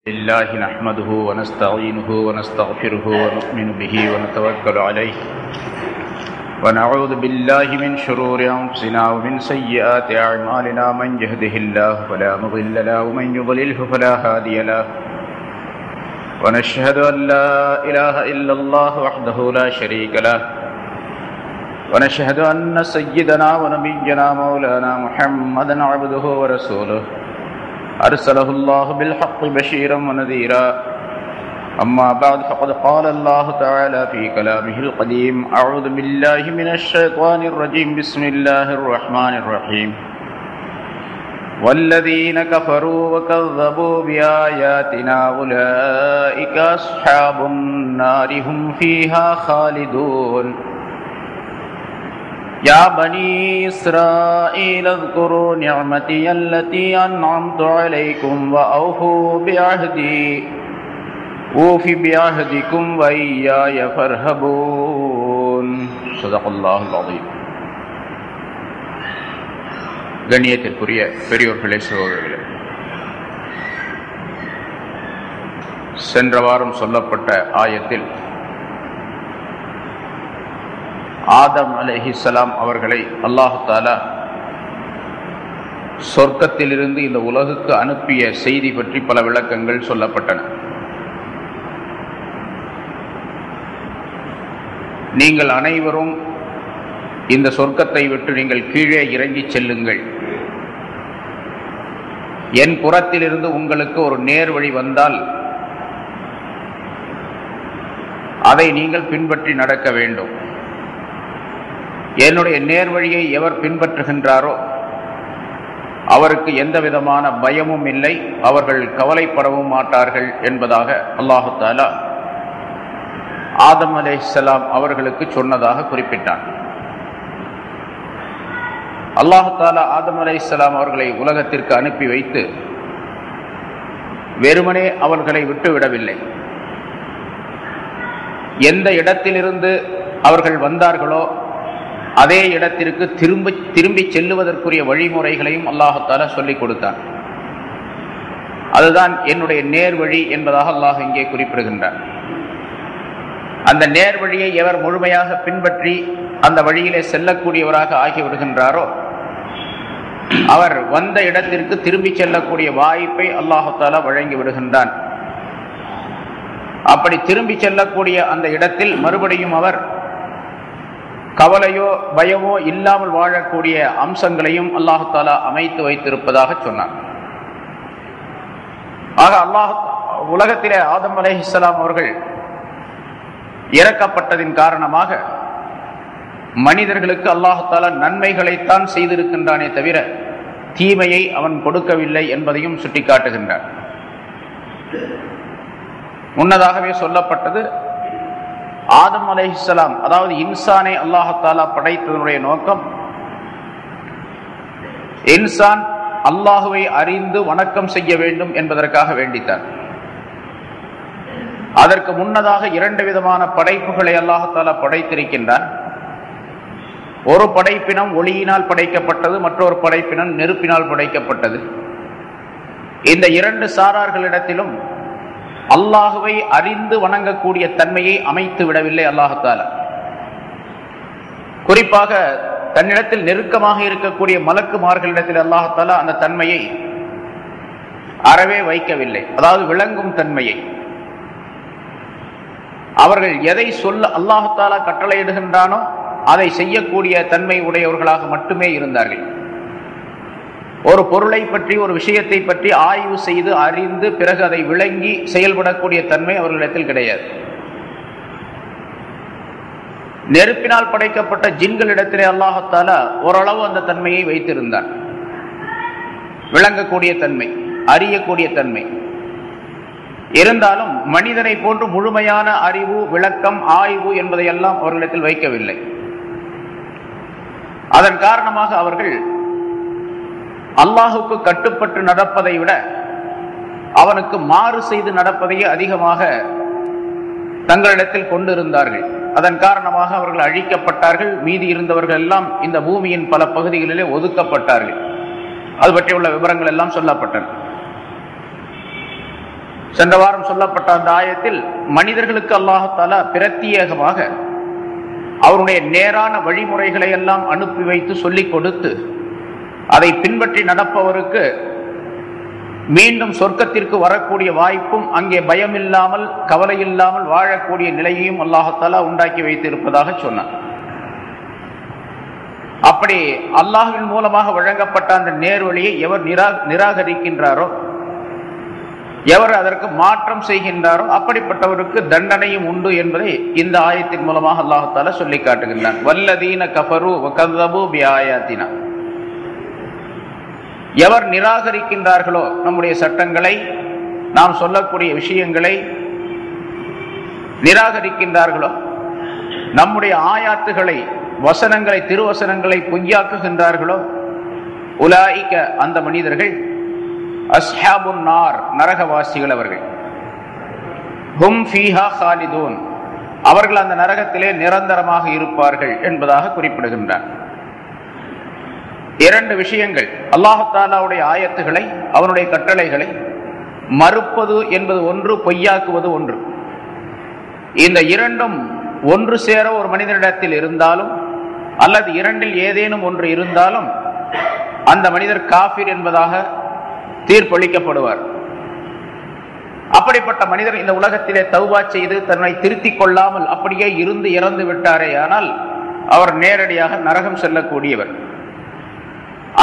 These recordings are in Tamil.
لله نحمده ونستعينه ونستغفره ونؤمن به ونتوكل عليه ونعوذ بالله من شرور أنفسنا ومن سيئات أعمالنا من يهده الله فلا مضل له ومن يضلله فلا هادي له ونشهد أن لا إله إلا الله وحده لا شريك له ونشهد أن سيدنا ونبينا مولانا محمدا عبده ورسوله أرسله الله بالحق بشيرا ونذيرا أما بعد فقد قال الله تعالى في كلامه القديم أعوذ بالله من الشيطان الرجيم بسم الله الرحمن الرحيم والذين كفروا وكذبوا بآياتنا أولئك أصحاب النار هم فيها خالدون يا بني إسرائيل اذكروا نعمتي التي أنعمت عليكم وأوفوا بعهدي أوف بعهدكم وإياي فارهبون صدق الله العظيم. கண்ணியத்திற்குரிய பெரியோர்களே, சகோதரர்களே, சென்ற வாரம் சொல்லப்பட்ட ஆயத்தில் ஆதம் அலைஹிஸ்ஸலாம் அவர்களை அல்லாஹு தஆலா சொர்க்கத்திலிருந்து இந்த உலகுக்கு அனுப்பிய செய்தி பற்றி பல விளக்கங்கள் சொல்லப்பட்டன. நீங்கள் அனைவரும் இந்த சொர்க்கத்தை விட்டு நீங்கள் கீழே இறங்கி செல்லுங்கள். என் புறத்திலிருந்து உங்களுக்கு ஒரு நேர் வழி வந்தால் அதை நீங்கள் பின்பற்றி நடக்க வேண்டும். என்னுடைய நேர்வழியை எவர் பின்பற்றுகின்றாரோ அவருக்கு எந்த விதமான பயமும் இல்லை, அவர்கள் கவலைப்படவும் மாட்டார்கள் என்பதாக அல்லாஹு தஆலா ஆதம் அலைஹிஸ்ஸலாம் அவர்களுக்கு சொன்னதாக குறிப்பிட்டான். அல்லாஹு தஆலா ஆதம் அலைஹிஸ்ஸலாம் அவர்களை உலகத்திற்கு அனுப்பி வைத்து வெறுமனே அவர்களை விட்டுவிடவில்லை. எந்த இடத்திலிருந்து அவர்கள் வந்தார்களோ அதே இடத்திற்கு திரும்பி செல்லுவதற்குரிய வழிமுறைகளையும் அல்லாஹு தஆலா சொல்லிக் கொடுத்தான். அதுதான் என்னுடைய நேர்வழி என்பதாக அல்லாஹ் இங்கே குறிப்பிடுகின்றார். அந்த நேர்வழியை எவர் முழுமையாக பின்பற்றி அந்த வழியிலே செல்லக்கூடியவராக ஆகிவிடுகின்றாரோ அவர் வந்த இடத்திற்கு திரும்பி செல்லக்கூடிய வாய்ப்பை அல்லாஹு தஆலா வழங்கி விடுகின்றான். அப்படி திரும்பி செல்லக்கூடிய அந்த இடத்தில் மறுபடியும் அவர் கவலையோ பயமோ இல்லாமல் வாழக்கூடிய அம்சங்களையும் அல்லாஹு தஆலா அமைத்து வைத்திருப்பதாக சொன்னார். ஆக அல்லாஹ் உலகத்திலே ஆதம் அலைஹிஸ்ஸலாம் அவர்கள் இறக்கப்பட்டதின் காரணமாக மனிதர்களுக்கு அல்லாஹு தஆலா நன்மைகளைத்தான் செய்திருக்கின்றானே தவிர தீமையை அவன் கொடுக்கவில்லை என்பதையும் சுட்டிக்காட்டுகின்றார். முன்னதாகவே சொல்லப்பட்டது, ஆதம் அலைஹிஸ்ஸலாம் அதாவது இன்சானை அல்லாஹ் தஆலா படைத்ததனுடைய நோக்கம் இன்சான் அல்லாஹுவை அறிந்து வணக்கம் செய்ய வேண்டும் என்பதற்காக வேண்டித்தான். அதற்கு முன்னதாக இரண்டு விதமான படைப்புகளை அல்லாஹ் தஆலா படைத்திருக்கின்றான். ஒரு படைப்பினம் ஒளியினால் படைக்கப்பட்டது, மற்றொரு படைப்பினம் நெருப்பினால் படைக்கப்பட்டது. இந்த இரண்டு சாரார்களிடத்திலும் அல்லாஹுவை அறிந்து வணங்கக்கூடிய தன்மையை அமைத்து விடவில்லை அல்லாஹ் தஆலா. குறிப்பாக தன்னிடத்தில் நெருக்கமாக இருக்கக்கூடிய மலக்குமார்களிடத்தில் அல்லாஹ் தஆலா அந்த தன்மையை அறவே வைக்கவில்லை. அதாவது விளங்கும் தன்மையை அவர்கள் எதை சொல்ல அல்லாஹ் தஆலா கட்டளையிடுகின்றானோ அதை செய்யக்கூடிய தன்மை உடையவர்களாக மட்டுமே இருந்தார்கள். ஒரு பொருளை பற்றி ஒரு விஷயத்தை பற்றி ஆய்வு செய்து அறிந்து பிறகு அதை விளங்கி செயல்படக்கூடிய தன்மை அவர்களிடத்தில் கிடையாது. நெருப்பினால் படைக்கப்பட்ட ஜின்களிடத்திலே அல்லாஹ் தஆலா ஓரளவு அந்த தன்மையை வைத்திருந்தார். விளங்கக்கூடிய தன்மை, அறியக்கூடிய தன்மை இருந்தாலும் மனிதனை போன்று முழுமையான அறிவு, விளக்கம், ஆய்வு என்பதையெல்லாம் அவர்களிடத்தில் வைக்கவில்லை. அதன் காரணமாக அவர்கள் அல்லாஹுக்கு கட்டுப்பட்டு நடப்பதை விட அவனுக்கு மாறு செய்து நடப்பதையே அதிகமாக தங்களிடத்தில் கொண்டிருந்தார்கள். அதன் காரணமாக அவர்கள் அழிக்கப்பட்டார்கள். மீதி இருந்தவர்கள் எல்லாம் இந்த பூமியின் பல பகுதிகளிலே ஒதுக்கப்பட்டார்கள். அது பற்றியுள்ள விவரங்கள் எல்லாம் சொல்லப்பட்டன. சென்ற வாரம் சொல்லப்பட்ட அந்த ஆயத்தில் மனிதர்களுக்கு அல்லாஹ் தஆலா பிரத்யேகமாக அவருடைய நேரான வழிமுறைகளை எல்லாம் அனுப்பி வைத்து சொல்லிக் கொடுத்து அதை பின்பற்றி நடப்பவருக்கு மீண்டும் சொர்க்கத்திற்கு வரக்கூடிய வாய்ப்பும் அங்கே பயம் இல்லாமல் கவலை இல்லாமல் வாழக்கூடிய நிலையையும் அல்லாஹ் தஆலா உண்டாக்கி வைத்திருப்பதாக சொன்னார். அப்படி அல்லாஹ்வின் மூலமாக வழங்கப்பட்ட அந்த நேர்வழியை எவர் நிராகரிக்கின்றாரோ, எவர் அதற்கு மாற்றம் செய்கின்றாரோ அப்படிப்பட்டவருக்கு தண்டனையும் உண்டு என்பதை இந்த ஆயத்தின் மூலமாக அல்லாஹ் தஆலா சொல்லி காட்டுகின்றான். வல்லதீன கஃபரு வகஸபு பிஆயாத்தினா, எவர் நிராகரிக்கின்றார்களோ நம்முடைய சட்டங்களை, நாம் சொல்லக்கூடிய விஷயங்களை நிராகரிக்கின்றார்களோ, நம்முடைய ஆயாத்துகளை, வசனங்களை, திருவசனங்களை பொய்யாக்குகின்றார்களோ, உலாயிக அந்த மனிதர்கள் அஸ்ஹாபுன் நார் நரகவாசிகள், அவர்கள் ஹும் ஃபீஹா காலிதூன் அவர்கள் அந்த நரகத்திலே நிரந்தரமாக இருப்பார்கள் என்பதாக குறிப்பிடுகின்றார். இரண்டு விஷயங்கள், அல்லாஹ் தஆலாவுடைய ஆயத்துகளை, அவனுடைய கட்டளைகளை மறுப்பது என்பது ஒன்று, பொய்யாக்குவது ஒன்று. இந்த இரண்டும் ஒன்று சேர ஒரு மனிதனிடத்தில் இருந்தாலும் அல்லது இரண்டில் ஏதேனும் ஒன்று இருந்தாலும் அந்த மனிதர் காஃபிர் என்பதாக தீர்ப்பளிக்கப்படுவார். அப்படிப்பட்ட மனிதர் இந்த உலகத்திலே தௌபா செய்து தன்னை திருத்திக் கொள்ளாமல் அப்படியே இருந்து இறந்து விட்டாரே ஆனால் அவர் நேரடியாக நரகம் செல்லக்கூடியவர்.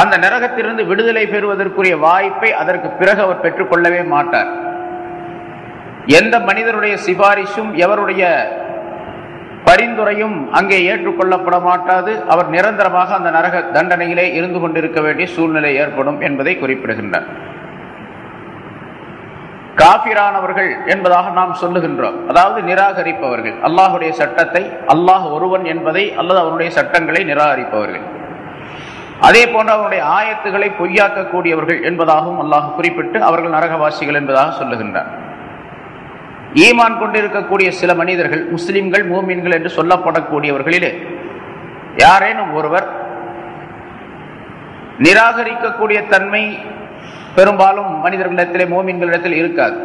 அந்த நரகத்திலிருந்து விடுதலை பெறுவதற்குரிய வாய்ப்பை அதற்கு பிறகு அவர் பெற்றுக்கொள்ளவே மாட்டார். எந்த மனிதருடைய சிபாரிசும் எவருடைய பரிந்துரையும் அங்கே ஏற்றுக்கொள்ளப்பட மாட்டாது. அவர் நிரந்தரமாக அந்த நரக தண்டனையிலே இருந்து கொண்டிருக்க வேண்டிய சூழ்நிலை ஏற்படும் என்பதை குறிப்பிடுகின்றார். காபிரானவர்கள் என்பதாக நாம் சொல்லுகின்றோம், அதாவது நிராகரிப்பவர்கள், அல்லாஹுடைய சட்டத்தை, அல்லாஹ் ஒருவன் என்பதை அல்லது அவருடைய சட்டங்களை நிராகரிப்பவர்கள். அதே போன்று அவருடைய ஆயத்துகளை பொய்யாக்கக்கூடியவர்கள் என்பதாகவும் அல்லாஹ் குறிப்பிட்டு அவர்கள் நரகவாசிகள் என்பதாக சொல்லுகின்றார். ஈமான் கொண்டிருக்கக்கூடிய சில மனிதர்கள், முஸ்லிம்கள், மூமின்கள் என்று சொல்லப்படக்கூடியவர்களிலே யாரேனும் ஒருவர் நிராகரிக்கக்கூடிய தன்மை பெரும்பாலும் மனிதர்களிடத்திலே, மூமின்களிடத்தில் இருக்காது.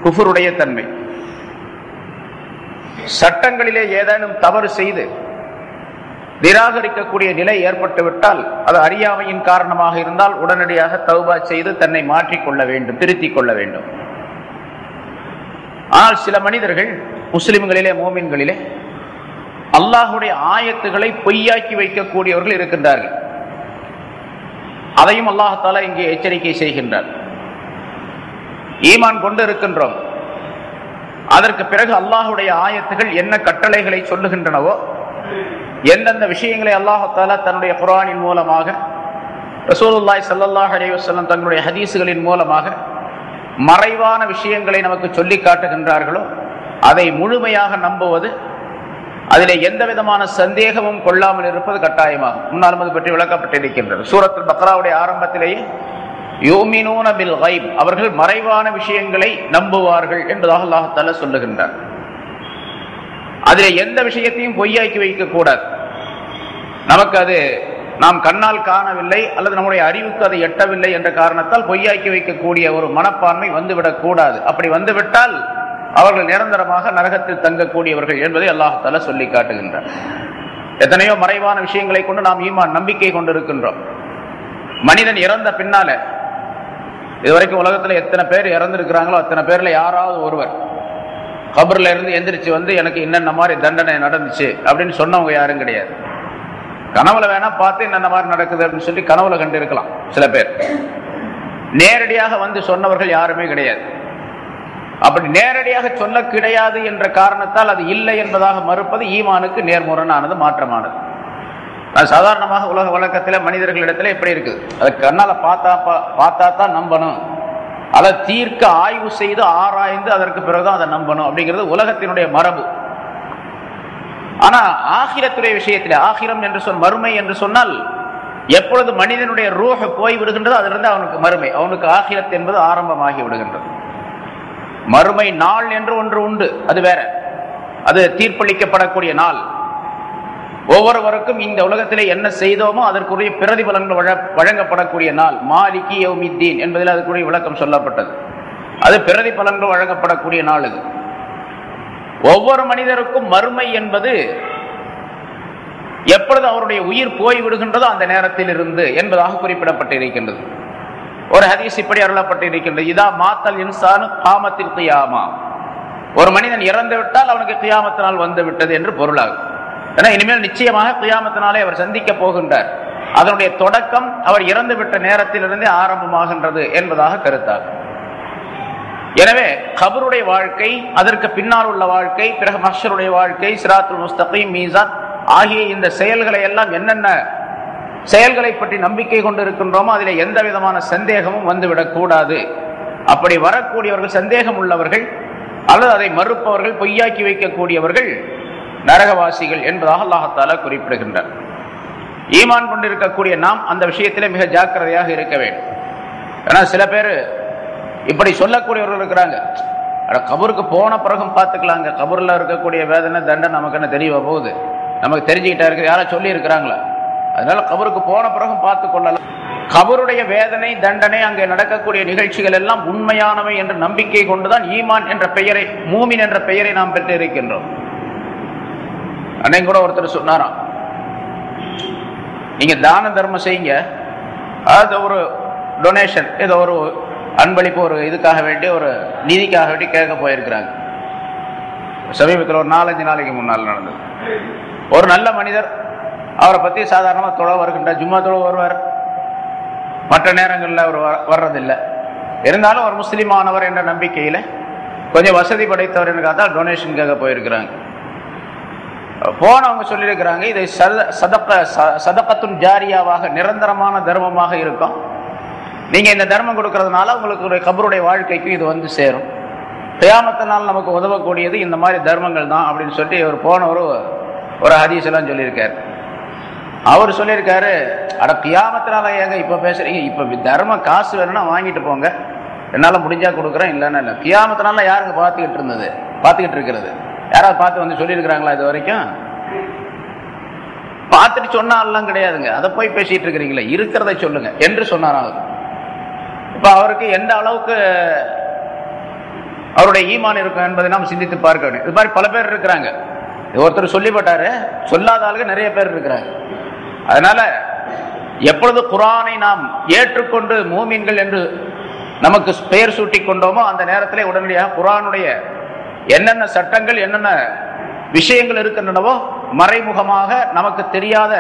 குஃபருடைய தன்மை, சட்டங்களிலே ஏதேனும் தவறு செய்து நிராகரிக்கக்கூடிய நிலை ஏற்பட்டுவிட்டால், அது அறியாமையின் காரணமாக இருந்தால் உடனடியாக தௌபா செய்து தன்னை மாற்றிக்கொள்ள வேண்டும், திருத்திக் கொள்ள வேண்டும். ஆனால் சில மனிதர்கள் முஸ்லிம்களிலே, மோமின்களிலே அல்லாஹுடைய ஆயத்துகளை பொய்யாக்கி வைக்கக்கூடியவர்கள் இருக்கின்றார்கள். அதையும் அல்லாஹ் தஆலா இங்கே எச்சரிக்கை செய்கின்றார். ஈமான் கொண்டு இருக்கின்றோம், அதற்கு பிறகு அல்லாஹுடைய ஆயத்துகள் என்ன கட்டளைகளை சொல்லுகின்றனவோ, எந்தெந்த விஷயங்களை அல்லாஹ் தஆலா தன்னுடைய குர்ஆனின் மூலமாக, ரசூலுல்லாஹி ஸல்லல்லாஹு அலைஹி வஸல்லம் தங்களுடைய ஹதீஸ்களின் மூலமாக மறைவான விஷயங்களை நமக்கு சொல்லி காட்டுகின்றார்களோ அதை முழுமையாக நம்புவது, அதிலே எந்த விதமான சந்தேகமும் கொள்ளாமல் இருப்பது கட்டாயமாகும். முன்னாலும் அது பற்றி விளக்கப்பட்டிருக்கின்றது. சூரத்துல் பக்ராவுடைய ஆரம்பத்திலேயே யூமினூன பில் கைப், அவர்கள் மறைவான விஷயங்களை நம்புவார்கள் என்பதாக அல்லாஹ் தஆலா சொல்லுகின்றார். அதிலே எந்த விஷயத்தையும் பொய்யாக்கி வைக்க கூடாது. நமக்கு அது நாம் கண்ணால் காணவில்லை அல்லது நம்முடைய அறிவுக்கு அதை எட்டவில்லை என்ற காரணத்தால் பொய்யாக்கி வைக்கக்கூடிய ஒரு மனப்பான்மை வந்துவிடக் கூடாது. அப்படி வந்துவிட்டால் அவர்கள் நிரந்தரமாக நரகத்தில் தங்கக்கூடியவர்கள் என்பதை அல்லாஹ் தஆலா சொல்லி காட்டுகின்றார். எத்தனையோ மறைவான விஷயங்களை கொண்டு நாம் ஈமான், நம்பிக்கை கொண்டிருக்கின்றோம். மனிதன் இறந்த பின்னால, இதுவரைக்கும் உலகத்தில் எத்தனை பேர் இறந்திருக்கிறாங்களோ அத்தனை பேர்ல யாராவது ஒருவர் கபர்ல இருந்து எந்திரிச்சு வந்து எனக்கு என்னென்ன மாதிரி தண்டனை நடந்துச்சு அப்படின்னு சொன்னவங்க யாரும் கிடையாது. கனவுல வேணா பார்த்து என்னென்ன மாதிரி நடக்குது அப்படின்னு சொல்லி கனவுல கண்டு இருக்கலாம் சில பேர். நேரடியாக வந்து சொன்னவர்கள் யாருமே கிடையாது. அப்படி நேரடியாக சொல்ல கிடையாது என்ற காரணத்தால் அது இல்லை என்பதாக மறுப்பது ஈமானுக்கு நேர்முரணானது, மாற்றமானது. அது சாதாரணமாக உலக வழக்கத்தில் மனிதர்களிடத்துல எப்படி இருக்குது, அதை கண்ணால பார்த்தா தான் நம்பணும், அதை தீர்க்க ஆய்வு செய்து ஆராய்ந்து அதற்கு பிறகுதான் அதை நம்பணும் அப்படிங்கிறது உலகத்தினுடைய மரபு. ஆனா ஆகிரத்துடைய விஷயத்திலே, ஆகிரம் என்று மறுமை என்று சொன்னால் எப்பொழுது மனிதனுடைய ரூஹ் போய் விடுகின்றதோ அதிலிருந்து அவனுக்கு மறுமை, அவனுக்கு ஆகிரத் என்பது ஆரம்பமாகி விடுகின்றது. மறுமை நாள் என்று ஒன்று உண்டு, அது வேற, அது தீர்ப்பளிக்கப்படக்கூடிய நாள். ஒவ்வொருவருக்கும் இந்த உலகத்திலே என்ன செய்தோமோ அதற்குரிய பிரதிபலன்கள் வழங்கப்படக்கூடிய நாள். மாலிகி யௌமித்தீன் என்பதில் அதற்குரிய விளக்கம் சொல்லப்பட்டது. அது பிரதிபலன்கள் வழங்கப்படக்கூடிய நாள். இது ஒவ்வொரு மனிதருக்கும் மறுமை என்பது எப்பொழுது அவருடைய உயிர் போய் விடுகின்றதோ அந்த நேரத்தில் இருந்து என்பதாக குறிப்பிடப்பட்டிருக்கின்றது. ஒரு ஹதீஸ் இப்படி அருளப்பட்டிருக்கின்றது, இதா மாத்தல் இன்சானு காமத்தில் கியாமா, ஒரு மனிதன் இறந்து விட்டால் அவனுக்கு கியாமத்தினால் வந்து விட்டது என்று பொருளாகும். ஏன்னா இனிமேல் நிச்சயமாக கியாமத்தினாலே அவர் சந்திக்க போகின்றார். அதனுடைய தொடக்கம் அவர் இறந்து விட்ட நேரத்திலிருந்தே ஆரம்பமாகின்றது என்பதாக கருத்தாகும். எனவே கபருடைய வாழ்க்கை, அதற்கு பின்னால் உள்ள வாழ்க்கை, பிறகு மஹ்ஷருடைய வாழ்க்கை, சிராத்துல் முஸ்தகீம், மீசான் ஆகிய இந்த செயல்களை எல்லாம் என்னென்ன செயல்களை பற்றி நம்பிக்கை கொண்டு இருக்கின்றோமோ அதில் எந்த விதமான சந்தேகமும் வந்துவிடக் கூடாது. அப்படி வரக்கூடியவர்கள், சந்தேகம் உள்ளவர்கள் அல்லது அதை மறுப்பவர்கள், பொய்யாக்கி வைக்கக்கூடியவர்கள் நரகவாசிகள் என்பதாக அல்லாஹ் தஆலா குறிப்பிடுகின்றார். ஈமான் கொண்டிருக்கக்கூடிய நாம் அந்த விஷயத்திலே மிக ஜாக்கிரதையாக இருக்க வேண்டும். ஏன்னா சில பேர் இப்படி சொல்லக்கூடியவர்கள் இருக்கிறாங்க, கபருக்கு போன பிறகும் பார்த்துக்கலாங்க, கபூரில் இருக்கக்கூடிய வேதனை தண்டனை நமக்கு என்ன தெரிய போகுது, நமக்கு தெரிஞ்சுக்கிட்டா இருக்கு, யாரா சொல்லி இருக்கிறாங்களா, அதனால கபருக்கு போன பிறகும் பார்த்து கொள்ளலாம். கபருடைய வேதனை தண்டனை, அங்கே நடக்கக்கூடிய நிகழ்ச்சிகள் எல்லாம் உண்மையானவை என்ற நம்பிக்கை கொண்டுதான் ஈமான் என்ற பெயரை, மூமின் என்ற பெயரை நாம் பெற்று இருக்கின்றோம். அன்னைக்கு கூட ஒருத்தர் சொன்னாராம், நீங்க தான தர்மம் செய்யுங்க, அது ஒரு டொனேஷன், ஏதோ ஒரு அன்பளிப்பு, ஒரு இதுக்காக வேண்டி, ஒரு நிதிக்காக வேண்டி கேட்க போயிருக்கிறாங்க. சமீபத்தில் ஒரு 4-5 நாளைக்கு முன்னால் நடந்தது. ஒரு நல்ல மனிதர், அவரை பற்றி சாதாரணமாக தொழ வருகின்றார், ஜும்மா தொழ வருவார், மற்ற நேரங்களில் அவர் வர்றதில்லை. இருந்தாலும் ஒரு முஸ்லீமானவர் என்ற நம்பிக்கையில் கொஞ்சம் வசதி படைத்தவர் என்று பார்த்தா டொனேஷனுக்காக போயிருக்கிறாங்க. போனவங்க சொல்லியிருக்கிறாங்க, இதை சதகத்துன் ஜாரியாவாக, நிரந்தரமான தர்மமாக இருக்கும், நீங்க இந்த தர்மம் கொடுக்கறதுனால உங்களுக்கு கபருடைய வாழ்க்கைக்கு இது வந்து சேரும், கியாமத்தினால் நமக்கு உதவக்கூடியது இந்த மாதிரி தர்மங்கள் தான் அப்படின்னு சொல்லி அவர் போனவர் ஒரு ஹதீஸ் எல்லாம் சொல்லியிருக்காரு. அவர் சொல்லியிருக்காரு, அட கியாமத்தினால ஏங்க இப்ப பேசுறீங்க, இப்ப தர்மம் காசு வேணும்னா வாங்கிட்டு போங்க, என்னால முடிஞ்சா கொடுக்குறேன், இல்லைன்னா இல்லை. கியாமத்தினால யாருங்க பார்த்துக்கிட்டு இருக்கிறது, யாராவது பார்த்து வந்து சொல்லியிருக்கிறாங்களா இது வரைக்கும்? பார்த்துட்டு சொன்னாலாம் கிடையாதுங்க, அதை போய் பேசிட்டு இருக்கிறீங்களே, இருக்கிறத சொல்லுங்க என்று சொன்னாராம். இப்ப அவருக்கு எந்த அளவுக்கு அவருடைய ஈமான் இருக்கும் என்பதை நாம் சிந்தித்து பார்க்க வேண்டும். இது மாதிரி பல பேர் இருக்கிறாங்க, ஒருத்தர் சொல்லிப்பட்டாரு, சொல்லாத ஆளுங்க நிறைய பேர் இருக்கிறாங்க. அதனால எப்பொழுது குர்ஆனை நாம் ஏற்றுக்கொண்டு மூமின்கள் என்று நமக்கு பெயர் சூட்டி கொண்டோமோ அந்த நேரத்திலே உடனடியாக குர்ஆனுடைய என்னென்ன சட்டங்கள், என்னென்ன விஷயங்கள் இருக்கின்றனவோ மறைமுகமாக நமக்கு தெரியாத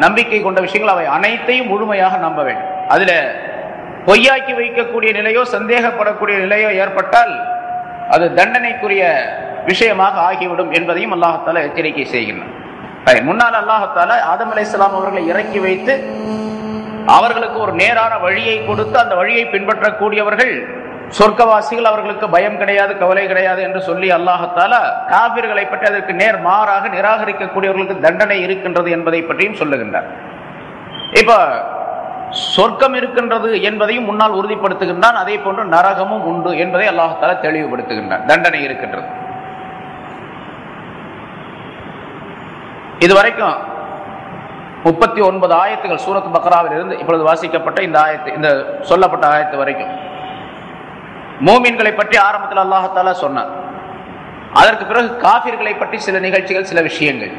நம்பிக்கை கொண்ட விஷயங்கள், அவை அனைத்தையும் முழுமையாக நம்ப வேண்டும். அதுல பொய்யாக்கி வைக்கக்கூடிய நிலையோ சந்தேகப்படக்கூடிய நிலையோ ஏற்பட்டால் அது தண்டனைக்குரிய விஷயமாக ஆகிவிடும் என்பதையும் அல்லாஹ் தஆலா எச்சரிக்கை செய்கின்றார். முன்னால் அல்லாஹ் தஆலா ஆதம் அலைஹிஸ்ஸலாம் அவர்களை இறக்கி வைத்து அவர்களுக்கு ஒரு நேரான வழியை கொடுத்து அந்த வழியை பின்பற்றக்கூடியவர்கள் சொர்க்கவாசிகள், அவர்களுக்கு பயம் கிடையாது, கவலை கிடையாது என்று சொல்லி அல்லாஹ் தஆலா காபிர்களை பற்றி அதற்கு நேர் மாறாக நிராகரிக்கக்கூடியவர்களுக்கு தண்டனை இருக்கின்றது என்பதை பற்றியும் சொல்லுகின்றார். இப்ப சொர்க்கம் இருக்கின்றது என்பதையும் முன்னால் உறுதிப்படுத்துகின்றான். அதே போன்று நரகமும் உண்டு என்பதை அல்லாஹ் தஆலா தெளிவுபடுத்துகின்றான், தண்டனை இருக்கின்றது. இதுவரைக்கும் 39 ஆயத்துகள் சூரத் பக்ராவில் இருந்து இப்பொழுது வாசிக்கப்பட்ட இந்த ஆயத்து, இந்த சொல்லப்பட்ட ஆயத்து வரைக்கும் மூமின்களை பற்றி ஆரம்பத்தில் அல்லாஹ் தஆலா சொன்னார். அதற்கு பிறகு காஃபிர்களை பற்றி சில நிகழ்ச்சிகள், சில விஷயங்கள்,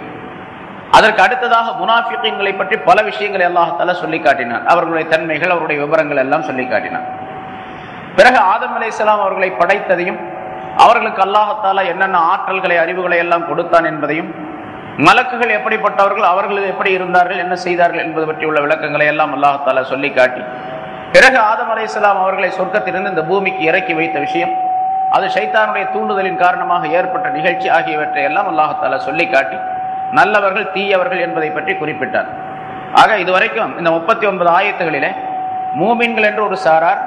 அதற்கு அடுத்ததாக முனாஃபிகீன்களை பற்றி பல விஷயங்களை அல்லாஹ் தஆலா சொல்லி காட்டினார். அவர்களுடைய தன்மைகள், அவருடைய விவரங்கள் எல்லாம் சொல்லி காட்டினார். பிறகு ஆதம் அலைஹிஸ்ஸலாம் அவர்களை படைத்ததையும், அவர்களுக்கு அல்லாஹ் தஆலா என்னென்ன ஆற்றல்களை, அறிவுகளை எல்லாம் கொடுத்தான் என்பதையும், மலக்குகள் எப்படிப்பட்டவர்கள், அவர்கள் எப்படி இருந்தார்கள், என்ன செய்தார்கள் என்பது பற்றி உள்ள விளக்கங்களை எல்லாம் அல்லாஹ் தஆலா சொல்லி காட்டி, பிறகு ஆதம் அலைஹிஸ்ஸலாம் அவர்களை சொர்க்கத்திலிருந்து இந்த பூமிக்கு இறக்கி வைத்த விஷயம், அது ஷைத்தானுடைய தூண்டுதலின் காரணமாக ஏற்பட்ட நிகழ்ச்சி ஆகியவற்றை எல்லாம் அல்லாஹ் தஆலா சொல்லி காட்டி நல்லவர்கள் தீயவர்கள் என்பதை பற்றி குறிப்பிட்டார். ஆக இதுவரைக்கும் இந்த 39 ஆயத்துகளிலே மூமின்கள் என்று ஒரு சாரார்,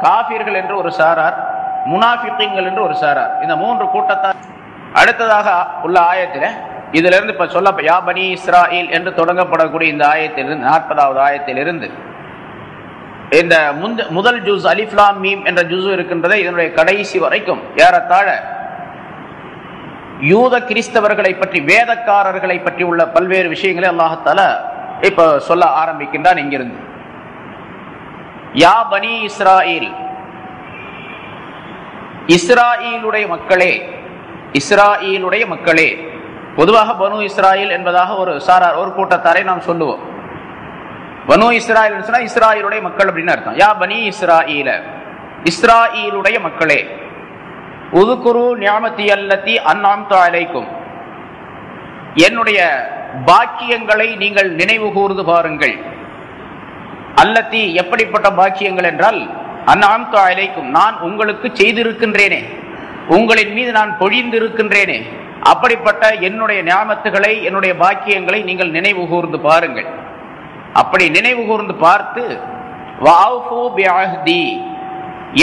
காஃபிர்கள் என்று ஒரு சாரார், முனாஃபிகீன்கள் என்று ஒரு சாரார், இந்த 3 கூட்டத்தார். அடுத்ததாக உள்ள ஆயத்திலே இதிலிருந்து இப்ப சொல்ல யா பனி இஸ்ராயில் என்று தொடங்கப்படக்கூடிய இந்த ஆயத்திலிருந்து 40வது ஆயத்திலிருந்து இந்த முதல் ஜுஸ் அலிஃப் லாம் மீம் என்ற ஜுஸ் இருக்கின்றதை இதனுடைய கடைசி வரைக்கும் ஏறத்தாழ யூத கிறிஸ்தவர்களை பற்றி, வேதக்காரர்களை பற்றி உள்ள பல்வேறு விஷயங்களை அல்லாஹ் தஆலா இப்ப சொல்ல ஆரம்பிக்கின்றான். இங்கிருந்து யா பனி இஸ்ராயில், இஸ்ராயீலுடைய மக்களே, இஸ்ராயீலுடைய மக்களே. பொதுவாக பனு இஸ்ராயில் என்பதாக ஒரு கூட்டத்தாரை நாம் சொல்லுவோம். பனு இஸ்ராயில் சொன்னா இஸ்ராயலுடைய மக்கள் அப்படின்னு அர்த்தம். யா பனி இஸ்ராயீல, இஸ்ராயீலுடைய மக்களே. உதுகுரு நிஅமதி அல்லதி அன்அம்து அலைக்கும், என்னுடைய பாக்கியங்களை நீங்கள் நினைவு கூர்ந்து பாருங்கள். அல்லதி எப்படிப்பட்ட பாக்கியங்கள் என்றால், அன்அம்து அலைக்கும் நான் உங்களுக்கு செய்திருக்கின்றேனே, உங்களின் மீது நான் பொழிந்திருக்கின்றேனே, அப்படிப்பட்ட என்னுடைய நியாமத்துகளை, என்னுடைய பாக்கியங்களை நீங்கள் நினைவு கூர்ந்து பாருங்கள். அப்படி நினைவு கூர்ந்து பார்த்து வஅஃபு பிஅஹ்தி,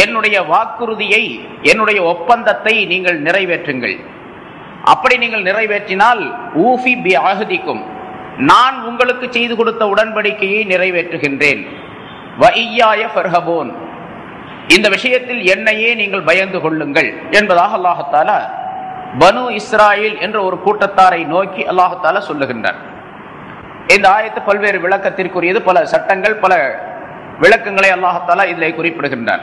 என்னுடைய வாக்குறுதியை, என்னுடைய ஒப்பந்தத்தை நீங்கள் நிறைவேற்றுங்கள். அப்படி நீங்கள் நிறைவேற்றினால் ஊஃபி பிஅஹ்திக்கும், நான் உங்களுக்கு செய்து கொடுத்த உடன்படிக்கையை நிறைவேற்றுகின்றேன். வஇய்யாய ஃபர்ஹபூன், இந்த விஷயத்தில் என்னையே நீங்கள் பயந்து கொள்ளுங்கள் என்பதாக அல்லாஹ் தஆலா பனு இஸ்ராயில் என்ற ஒரு கூட்டத்தாரை நோக்கி அல்லாஹ் தஆலா சொல்லுகின்றார். இந்த ஆயத்து பல்வேறு விளக்கத்திற்குரியது. பல சட்டங்கள், பல விளக்கங்களை அல்லாஹ் தஆலா இதிலே குறிப்பிடுகின்றார்.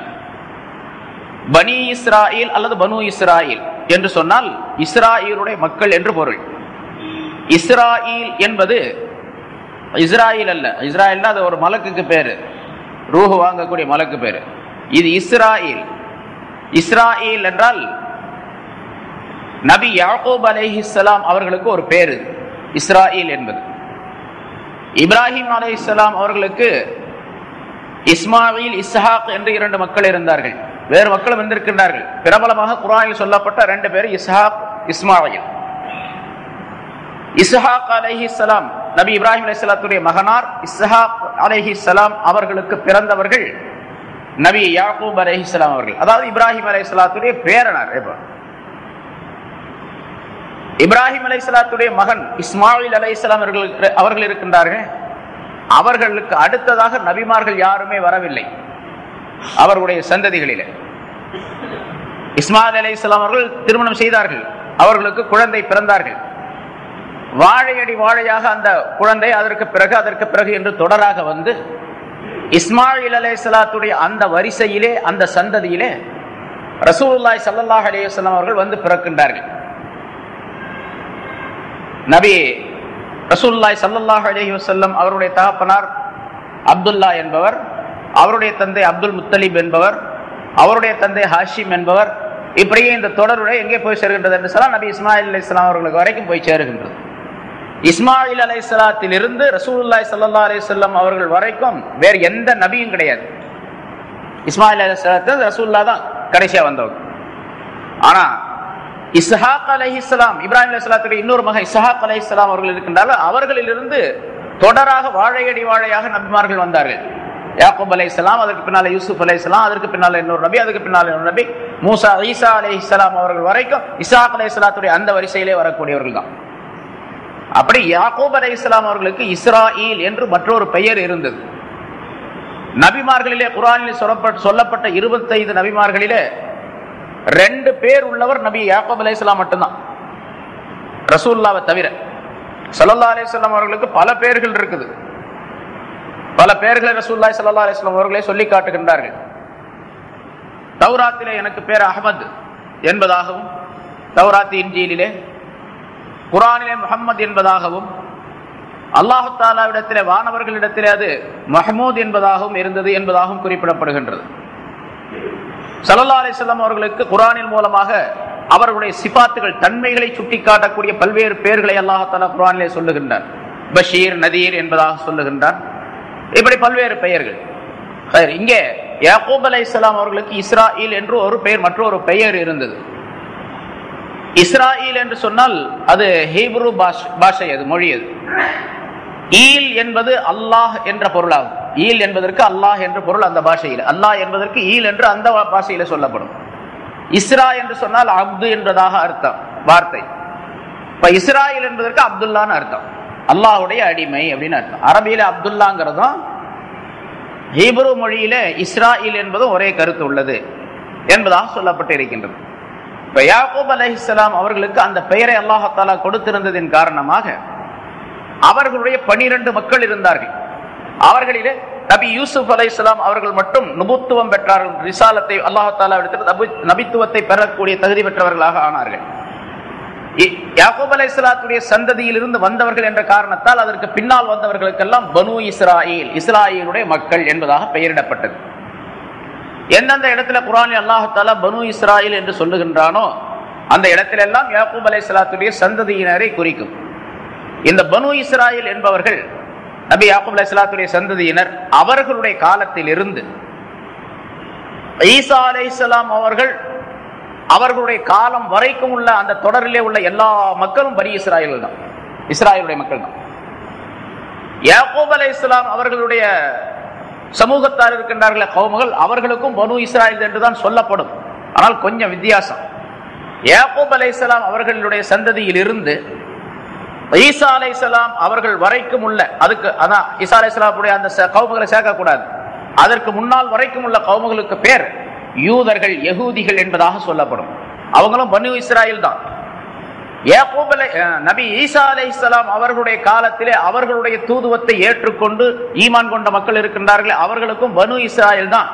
பனி இஸ்ராயில் அல்லது பனு இஸ்ராயில் என்று சொன்னால் இஸ்ராயீலுடைய மக்கள் என்று பொருள். இஸ்ராயில் என்பது இஸ்ராயில் அல்ல. இஸ்ராயல்னா அது ஒரு மலக்குக்கு பேரு, ரூஹு வாங்கக்கூடிய மலக்கு பேரு. இது இஸ்ராயில். இஸ்ராயில் என்றால் நபி யாக்கூப் அலைஹிஸ்ஸலாம் அவர்களுக்கு ஒரு பேரு இஸ்ராயில் என்பது. இப்ராஹிம் அலைஹிஸ்ஸலாம் அவர்களுக்கு இஸ்மாயில், இஸ்ஹாக் என்று 2 மக்கள் இருந்தார்கள். வேறு மக்களும் வந்திருக்கின்றார்கள். பிரபலமாக குர்ஆனில் சொல்லப்பட்ட 2 பேர் இஸ்ஹாக், இஸ்மாயில். இஸ்ஹாக் அலைஹிஸ்ஸலாம் நபி இப்ராஹிம் அலைஹிஸ்ஸலாத்துடைய மகனார். இஸ்ஹாக் அலைஹிஸ்ஸலாம் அவர்களுக்கு பிறந்தவர்கள் நபி யாக்கூப் அலைஹிஸ்ஸலாம் அவர்கள், அதாவது இப்ராஹிம் அலைஹிஸ்ஸலாத்துடைய பேரனார். இப்ராஹிம் அலைஹிஸ்ஸலாத்துடைய மகன் இஸ்மாயில் அலைஹிஸ்ஸலாம் அவர்கள் இருக்கின்றார்கள். அவர்களுக்கு அடுத்ததாக நபிமார்கள் யாருமே வரவில்லை அவர்களுடைய சந்ததிகளிலே. இஸ்மாயில் அலைஹிஸ்ஸலாம் அவர்கள் திருமணம் செய்தார்கள், அவர்களுக்கு குழந்தை பிறந்தார்கள். வாழையடி வாழையாக அந்த குழந்தை அதற்கு பிறகு என்று தொடராக வந்து இஸ்மாயில் அலைஹிஸ்ஸலாத்துடைய அந்த வரிசையிலே, அந்த சந்ததியிலே ரசூலுல்லாஹி ஸல்லல்லாஹு அலைஹி வஸல்லம் அவர்கள் வந்து பிறக்கின்றார்கள். நபி ரசூலுல்லாஹி ஸல்லல்லாஹு அலைஹி வஸல்லம் அவருடைய தகப்பனார் அப்துல்லா என்பவர், அவருடைய தந்தை அப்துல் முத்தலிப் என்பவர், அவருடைய தந்தை ஹாஷிம் என்பவர். இப்படியே இந்த தொடருடைய எங்கே போய் சேர்கின்றது என்று சொன்னால் நபி இஸ்மாயில் அலைஹிஸ்ஸலாம் அவர்களுக்கு வரைக்கும் போய் சேருகின்றது. இஸ்மாயில் அலைஹிஸ்ஸலாத்திலிருந்து ரசூலுல்லாஹி ஸல்லல்லாஹு அலைஹி வஸல்லம் அவர்கள் வரைக்கும் வேறு எந்த நபியும் கிடையாது. இஸ்மாயில் அலைஹிஸ்ஸலாத்து ரசூலுல்லாஹ் தான் கடைசியா வந்தவங்க. ஆனா இஸ்ஹாக் அலைஹிஸ்ஸலாம், இப்ராஹிம் அலைஹிஸ்ஸலாத்துடைய இன்னொரு மகன் இஸ்ஹாக் அலைஹிஸ்ஸலாம் அவர்கள் இருக்கின்றார்கள். அவர்களிலிருந்து தொடராக வாழையடி வாழையாக நபிமார்கள் வந்தார்கள். யாக்கூப் அலைஹிஸ்ஸலாம், அதற்கு பின்னால யூசுப் அலைஹிஸ்ஸலாம், அதற்கு பின்னால இன்னொரு நபி, அதுக்கு பின்னால இன்னொரு நபி, மூசா ஈசா அலைஹிஸ்ஸலாம் அவர்கள் வரைக்கும் இஸ்ஹாக் அலைஹிஸ்ஸலாத்துடைய அந்த வரிசையிலே வரக்கூடியவர்கள் தான். அப்படி யாக்கூப் அலைஹிஸ்ஸலாம் அவர்களுக்கு இஸ்ராயில் என்று மற்றொரு பெயர் இருந்தது. நபிமார்களிலே குர்ஆனில் சொல்லப்பட்ட 25 நபிமார்களிலே 2 பேர் உள்ளவர் நபி யாக்கூப் அலைஹிஸ்ஸலாம் மட்டும்தான், ரசூலுல்லாஹ்வை தவிர. ஸல்லல்லாஹு அலைஹி வஸல்லம் அவர்களுக்கு பல பெயர்கள் இருக்குது. பல பெயர்களை ரசூலுல்லாஹி ஸல்லல்லாஹு அலைஹி வஸல்லம் அவர்களே சொல்லி காட்டுகின்றார்கள். தௌராத்திலே எனக்கு பேர் அஹ்மத் என்பதாகவும், தௌராத் இன்ஜீலிலே, குர்ஆனிலே முஹம்மது என்பதாகவும், அல்லாஹ் தஆலாவிடத்திலே வானவர்களிடத்திலே அது மஹ்மூத் என்பதாகவும் இருந்தது என்பதாகவும் குறிப்பிடப்படுகின்றது. ஸல்லல்லாஹு அலைஹி வஸல்லம் அவர்களுக்கு குர்ஆனின் மூலமாக அவர்களுடைய சிபாத்துகள், தன்மைகளை சுட்டிக்காட்டக்கூடிய பல்வேறு பெயர்களை அல்லாஹ் தஆலா குர்ஆனிலே சொல்லுகின்றார். பஷீர், நதீர் என்பதாக சொல்லுகின்றார். இப்படி பல்வேறு பெயர்கள். இங்கே யாக்கூப் அலைஹிஸ்ஸலாம் அவர்களுக்கு இஸ்ராயில் என்று ஒரு பெயர், மற்றொரு பெயர் இருந்தது. இஸ்ராயில் என்று சொன்னால் அது ஹீப்ரு பாஷை, அது மொழி. அது ஈல் என்பது அல்லாஹ் என்ற பொருளாகும். ஈல் என்பதற்கு அல்லாஹ் என்ற பொருள் அந்த பாஷையில், அல்லாஹ் என்பதற்கு ஈல் என்று அந்த பாஷையில சொல்லப்படும். இஸ்ரா என்று சொன்னால் அப்து என்பதாக அர்த்தம் வார்த்தை. இப்ப இஸ்ராயில் என்பதற்கு அப்துல்லான்னு அர்த்தம், அல்லாஹுடைய அடிமை அப்படின்னு அர்த்தம். அரபியில அப்துல்லாங்கிறதும் ஹீப்ரு மொழியில இஸ்ராயில் என்பதும் ஒரே கருத்து உள்ளது என்பதாக சொல்லப்பட்டு இருக்கின்றது. இப்ப யாக்கூப் அலைஹிஸ்ஸலாம் அவர்களுக்கு அந்த பெயரை அல்லாஹ் தஆலா கொடுத்திருந்ததின் காரணமாக அவர்களுடைய 12 மக்கள் இருந்தார்கள். அவர்களிலே நபி யூசுப் அலைஹிஸ்ஸலாம் அவர்கள் மட்டும் நுபுத்துவம் பெற்றார்கள். ரிசாலத்தை அல்லாஹ் தஆலா எடுத்து நபித்துவத்தை பெறக்கூடிய தகுதி பெற்றவர்களாக ஆனார்கள். யாக்கூப் அலைஹிஸ்ஸலாத்துடைய சந்ததியிலிருந்து வந்தவர்கள் என்ற காரணத்தால் அதற்கு பின்னால் வந்தவர்களுக்கெல்லாம் பனு இஸ்ராயீல், இஸ்ராயீலுடைய மக்கள் என்பதாக பெயரிடப்பட்டது. எந்தெந்த இடத்துல குர்ஆனில் அல்லாஹ் தஆலா பனு இஸ்ராயீல் என்று சொல்லுகின்றானோ அந்த இடத்துல எல்லாம் யாக்கூப் அலைஹிஸ்ஸலாத்துடைய சந்ததியினரை குறிக்கும். இந்த பனு இஸ்ராயீல் என்பவர்கள் நபி யாக்கூப் அலைஹிஸ்ஸலாத்துடைய சந்ததியினர். அவர்களுடைய காலத்தில் இருந்து ஈசா அலைஹிஸ்ஸலாம் அவர்களுடைய காலம் வரைக்கும் உள்ள அந்த தொடரிலே உள்ள எல்லா மக்களும் பனி இஸ்ராயீல் தான், இஸ்ராயேலுடைய மக்கள் தான். யாக்கூப் அலைஹிஸ்ஸலாம் அவர்களுடைய சமூகத்தார் இருக்கின்றார்கள் கௌமுகள், அவர்களுக்கும் பனு இஸ்ராயீல் என்றுதான் சொல்லப்படும். ஆனால் கொஞ்சம் வித்தியாசம். யாக்கூப் அலைஹிஸ்ஸலாம் அவர்களுடைய சந்ததியில் இருந்து ஈசா அலைஹிஸ்ஸலாம் அவர்கள் வரைக்கும் உள்ள, அதுக்கு அதான் ஈசா அலைஹிஸ்ஸலாமுடைய அந்த கௌமுகளை சேர்க்கக்கூடாது, அதற்கு முன்னால் வரைக்கும் உள்ள கௌமுகளுக்கு பேர் யூதர்கள், யகூதிகள் என்பதாக சொல்லப்படும். அவங்களும் பனு இஸ்ராயீல் தான். யாக்கூப் நபி ஈசா அலைஹிஸ்ஸலாம் அவர்களுடைய காலத்திலே அவர்களுடைய தூதுவத்தை ஏற்றுக்கொண்டு ஈமான் கொண்ட மக்கள் இருக்கின்றார்கள், அவர்களுக்கும் பனு இஸ்ராயீல் தான்.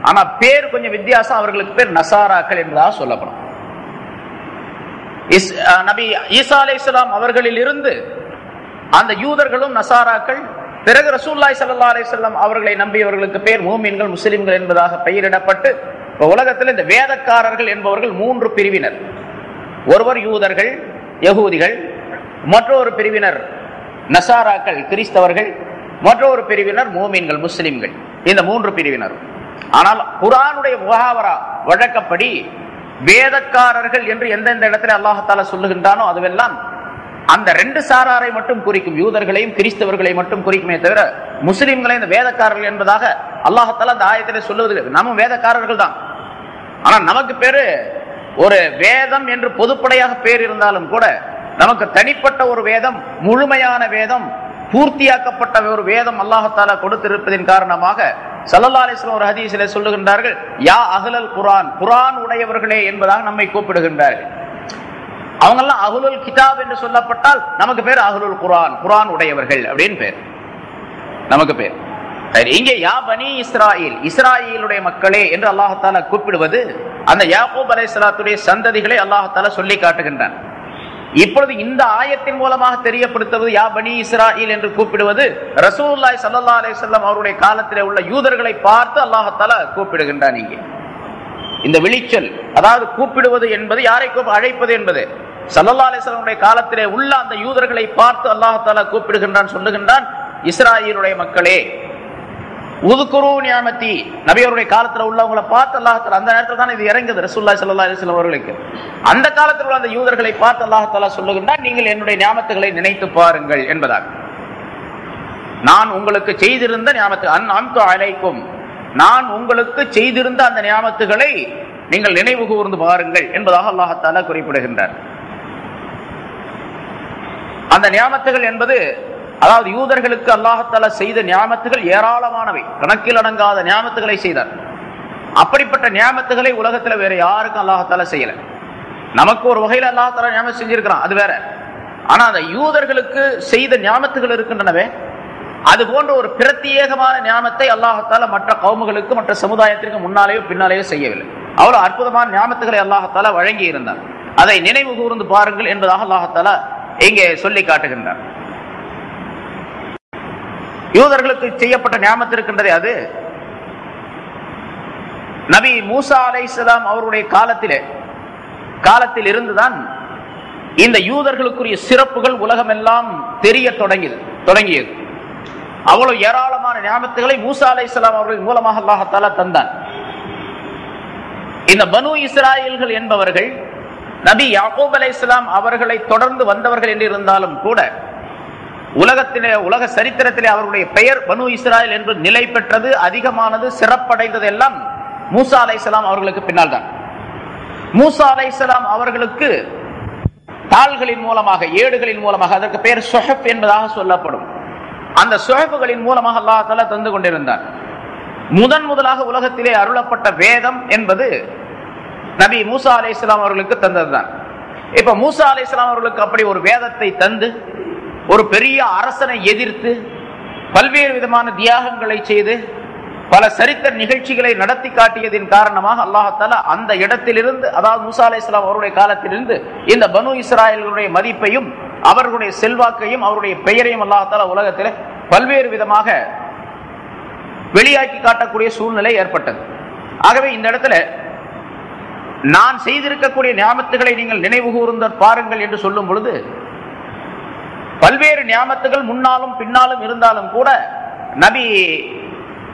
ஆனா பேர் கொஞ்சம் வித்தியாசம், அவர்களுக்கு பேர் நசாராக்கள் என்பதாக சொல்லப்படும். நபி ஈசா அலைஹிஸ்ஸலாம் அவர்களில் இருந்து அந்த யூதர்களும் நசாராக்கள், பிறகு ரசூலுல்லாஹி ஸல்லல்லாஹு அலைஹி வஸல்லம் அவர்களை நம்பியவர்களுக்கு பேர் மூமின்கள், முஸ்லிம்கள் என்பதாக பெயரிடப்பட்டு உலகத்தில் இந்த வேதக்காரர்கள் என்பவர்கள் 3 பிரிவினர். ஒருவர் யூதர்கள், யகூதிகள், மற்றொரு பிரிவினர் நசாராக்கள், கிறிஸ்தவர்கள், மற்றொரு பிரிவினர் மூமின்கள், முஸ்லிம்கள். இந்த 3 பிரிவினர். ஆனால் குர்ஆனுடைய முஹாவரா வழக்கப்படி வேதக்காரர்கள் என்று எந்தெந்த இடத்துல அல்லாஹ் தஆலா சொல்லுகின்றானோ அதுவெல்லாம் அந்த 2 சாராரை மட்டும் குறிக்கும், யூதர்களையும் கிறிஸ்தவர்களை மட்டும் குறிக்குமே தவிர முஸ்லிம்களை இந்த வேதக்காரர்கள் என்பதாக அல்லாஹ் தஆலா இந்த ஆயத்திலே சொல்லுவது. நம்ம வேதக்காரர்கள் தான். ஆனா நமக்கு பேரு ஒரு வேதம் என்று பொதுப்படையாக பேர் இருந்தாலும் கூட நமக்கு தனிப்பட்ட ஒரு வேதம், முழுமையான வேதம், பூர்த்தியாக்கப்பட்ட ஒரு வேதம் அல்லாஹ் தஆலா கொடுத்திருப்பதின் காரணமாக ஸல்லல்லாஹு அலைஹி வஸல்லம் ஒரு ஹதீஸிலே சொல்லுகின்றார்கள், யா அஹ்லல் குர்ஆன், குர்ஆன் உடையவர்களே என்பதாக நம்மை கூப்பிடுகின்றார்கள். அவங்க எல்லாம் அஹ்லுல் கிதாப் என்று சொல்லப்பட்டால் நமக்கு பேர் அஹ்லுல் குர்ஆன், குர்ஆன் உடையவர்கள் அப்படின்னு பேர், நமக்கு பேர். இங்கே யா பனி இஸ்ராயீல், இஸ்ராயீலுடைய மக்களே என்று அல்லாஹ் தஆலா கூப்பிடுவது அந்த யாக்கூப் அலைஹிஸ்ஸலாத்துடைய சந்ததிகளை அல்லாஹ் தஆலா சொல்லி காட்டுகின்றான். இப்பொழுது இந்த ஆயத்தின் மூலமாக தெரியப்படுத்துவது யா பனி இஸ்ராயீல் என்று கூப்பிடுவது ரசூலுல்லாஹி ஸல்லல்லாஹு அலைஹி வஸல்லம் அவருடைய காலத்திலே உள்ள யூதர்களை பார்த்து அல்லாஹ் தஆலா கூப்பிடுகின்றான். இங்கே இந்த விழிச்சல், அதாவது கூப்பிடுவது என்பது யாரை அழைப்பது என்பது ஸல்லல்லாஹு அலைஹி வஸல்லம் காலத்திலே உள்ள அந்த யூதர்களை பார்த்து அல்லாஹ் தஆலா கூப்பிடுகின்றான், சொல்லுகின்றான், இஸ்ராயீலுடைய மக்களே உதுகுரு நிஅமதி. நபி அவருடைய காலத்துல உள்ளவங்களை பார்த்து அல்லாஹ் தஆலா, அந்த நேரத்தில் தான் இது இறங்குது ரசூலுல்லாஹி ஸல்லல்லாஹு அலைஹி வஸல்லம் அவர்களுக்கு. அந்த காலத்தில் உள்ள அந்த யூதர்களை பார்த்து அல்லாஹ் தஆலா சொல்லுகின்றான், நீங்கள் என்னுடைய நியாமத்துகளை நினைத்து பாருங்கள் என்பதாக. நான் உங்களுக்கு செய்திருந்த நியாமத்து அன்அம்து அலைக்கும், நான் உங்களுக்கு செய்திருந்த அந்த நியாமத்துகளை நீங்கள் நினைவு கூர்ந்து பாருங்கள் என்பதாக அல்லாஹ் தஆலா குறிப்பிடுகின்றார். அந்த நியாமத்துகள் என்பது, அதாவது யூதர்களுக்கு அல்லாஹ் தஆலா செய்த நியாமத்துகள் ஏராளமானவை, கணக்கில் அடங்காத நியாமத்துகளை செய்தார். அப்படிப்பட்ட நியாமத்துகளை உலகத்தில் வேற யாருக்கும் அல்லாஹ் தஆலா செய்யல. நமக்கு ஒரு வகையில் அல்லாஹ் தஆலா நியாமத் செஞ்சிருக்கிறான், அது வேற. ஆனா அந்த யூதர்களுக்கு செய்த நியாமத்துகள் இருக்கின்றனவே, அது போன்ற ஒரு பிரத்யேகமான நியாமத்தை அல்லாஹ் தஆலா மற்ற கௌமுகளுக்கு, மற்ற சமுதாயத்திற்கு முன்னாலேயோ பின்னாலேயோ செய்யவில்லை. அவ்வளவு அற்புதமான நியாமத்துகளை அல்லாஹ் தஆலா வழங்கி இருந்தார். அதை நினைவு கூர்ந்து பாருங்கள் என்பதாக அல்லாஹ் தஆலா இங்கே சொல்லி காட்டுகின்றார். யூதர்களுக்கு செய்யப்பட்ட நியாமத்து இருக்கின்றதே, அது நபி மூசா அலைஹிஸ்ஸலாம் அவருடைய காலத்தில் இருந்துதான் இந்த யூதர்களுக்குரிய சிறப்புகள் உலகமெல்லாம் தெரிய தொடங்கியது. அவ்வளவு ஏராளமான நியாமத்துகளை மூசா அலைஹிஸ்ஸலாம் அவர்கள் மூலமாக அல்லாஹ் தஆலா தந்தான். இந்த பனு இஸ்ராயீல்கள் என்பவர்கள் நபி யாக்கூப் அலைஹிஸ்ஸலாம் அவர்களை தொடர்ந்து வந்தவர்கள் என்று இருந்தாலும் கூட உலக சரித்திரத்திலே அவருடைய பெயர் பனு இஸ்ராயீல் என்று நிலை பெற்றது, அதிகமானது, சிறப்படைந்தது எல்லாம் மூசா அலைஹிஸ்ஸலாம் அவர்களுக்கு பின்னால் தான். மூசா அலைஹிஸ்ஸலாம் அவர்களுக்கு தாள்களின் மூலமாக, ஏடுகளின் மூலமாக, அதற்கு பெயர் சுஹஃப் என்பதாக சொல்லப்படும், அந்த சுஹஃப்களின் மூலமாக அல்லாஹ் தஆலா தந்து கொண்டிருந்தார். முதலாக உலகத்திலே அருளப்பட்ட வேதம் என்பது நபி மூசா அலைஹிஸ்ஸலாம் அவர்களுக்கு தந்ததுதான். இப்ப மூசா அலைஹிஸ்ஸலாம் அவர்களுக்கு அப்படி ஒரு வேதத்தை தந்து ஒரு பெரிய அரசனை எதிர்த்து பல்வேறு விதமான தியாகங்களை செய்து பல சரித்திர நிகழ்ச்சிகளை நடத்தி காட்டியதின் காரணமாக அல்லாஹ் அந்த இடத்திலிருந்து, அதாவது மூசா அலைஹிஸ்ஸலாம் அவருடைய காலத்திலிருந்து இந்த பனு இஸ்ராயேலுடைய மதிப்பையும் அவர்களுடைய செல்வாக்கையும் அவருடைய பெயரையும் அல்லாஹ் உலகத்தில் பல்வேறு விதமாக வெளியாக்கி காட்டக்கூடிய சூழ்நிலை ஏற்பட்டது. ஆகவே இந்த இடத்துல நான் செய்திருக்கக்கூடிய நியாமத்துகளை நீங்கள் நினைவு கூர்ந்து பாருங்கள் என்று சொல்லும் பொழுது, பல்வேறு நியாமத்துகள் முன்னாலும் பின்னாலும் இருந்தாலும் கூட நபி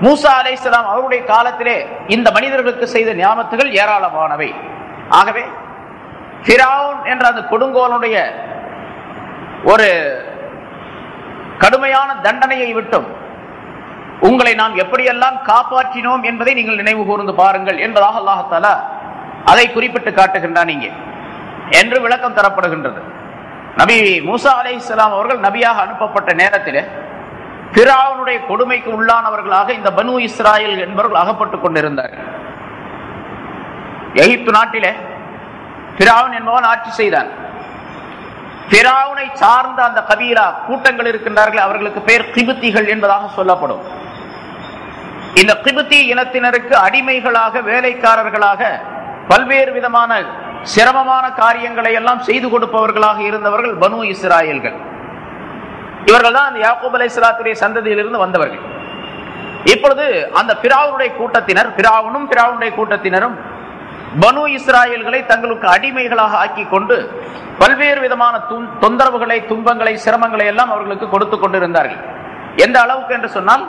மூசா அலைஹிஸ்ஸலாம் அவருடைய காலத்திலே இந்த மனிதர்களுக்கு செய்த நியாமத்துகள் ஏராளமானவை. ஆகவே ஃபிரௌன் என்ற அந்த கொடுங்கோலனுடைய ஒரு கடுமையான தண்டனையை விட்டும் உங்களை நாம் எப்படியெல்லாம் காப்பாற்றினோம் என்பதை நீங்கள் நினைவு கூர்ந்து பாருங்கள் என்பதாக அல்லாஹ் தஆலா அதை குறிப்பிட்டு காட்டுகின்றான் இங்கே என்று விளக்கம் தரப்படுகின்றது. நபி மூசா அலைஹிஸ்ஸலாம் அவர்கள் நபியாக அனுப்பப்பட்ட நேரத்தில் ஃபிரௌனுடைய கொடுமைக்கு உள்ளானவர்களாக இந்த பனு இஸ்ராயேல் என்பவர்கள் அகப்பட்டுக் கொண்டிருந்தார்கள். எகிப்து நாட்டிலே ஃபிரௌன் என்பவன் ஆட்சி செய்தான். ஃபிரௌனை சார்ந்த அந்த கபீலா கூட்டங்கள் இருக்கின்றார்கள், அவர்களுக்கு பெயர் கிபுத்திகள் என்பதாக சொல்லப்படும். இந்த கிபுத்தி இனத்தினருக்கு அடிமைகளாக, வேலைக்காரர்களாக, பல்வேறு விதமான சிரமமான காரியங்களை எல்லாம் செய்து கொடுப்பவர்களாக இருந்தவர்கள் பனு இஸ்ராயேல்கள். இவர்கள் தான் அந்த யாக்கூப் அலைஹிஸ்ஸலாத்துடைய சந்ததியிலிருந்து வந்தவர்கள். இப்பொழுது அந்த ஃபிரௌனுடைய கூட்டத்தினர், ஃபிரௌனும் ஃபிரௌனுடைய கூட்டத்தினரும் பனு இஸ்ராயேல்களை தங்களுக்கு அடிமைகளாக ஆக்கி கொண்டு பல்வேறு விதமான தொந்தரவுகளை, துன்பங்களை, சிரமங்களை எல்லாம் அவர்களுக்கு கொடுத்து கொண்டிருந்தார்கள். எந்த அளவுக்கு என்று சொன்னால்,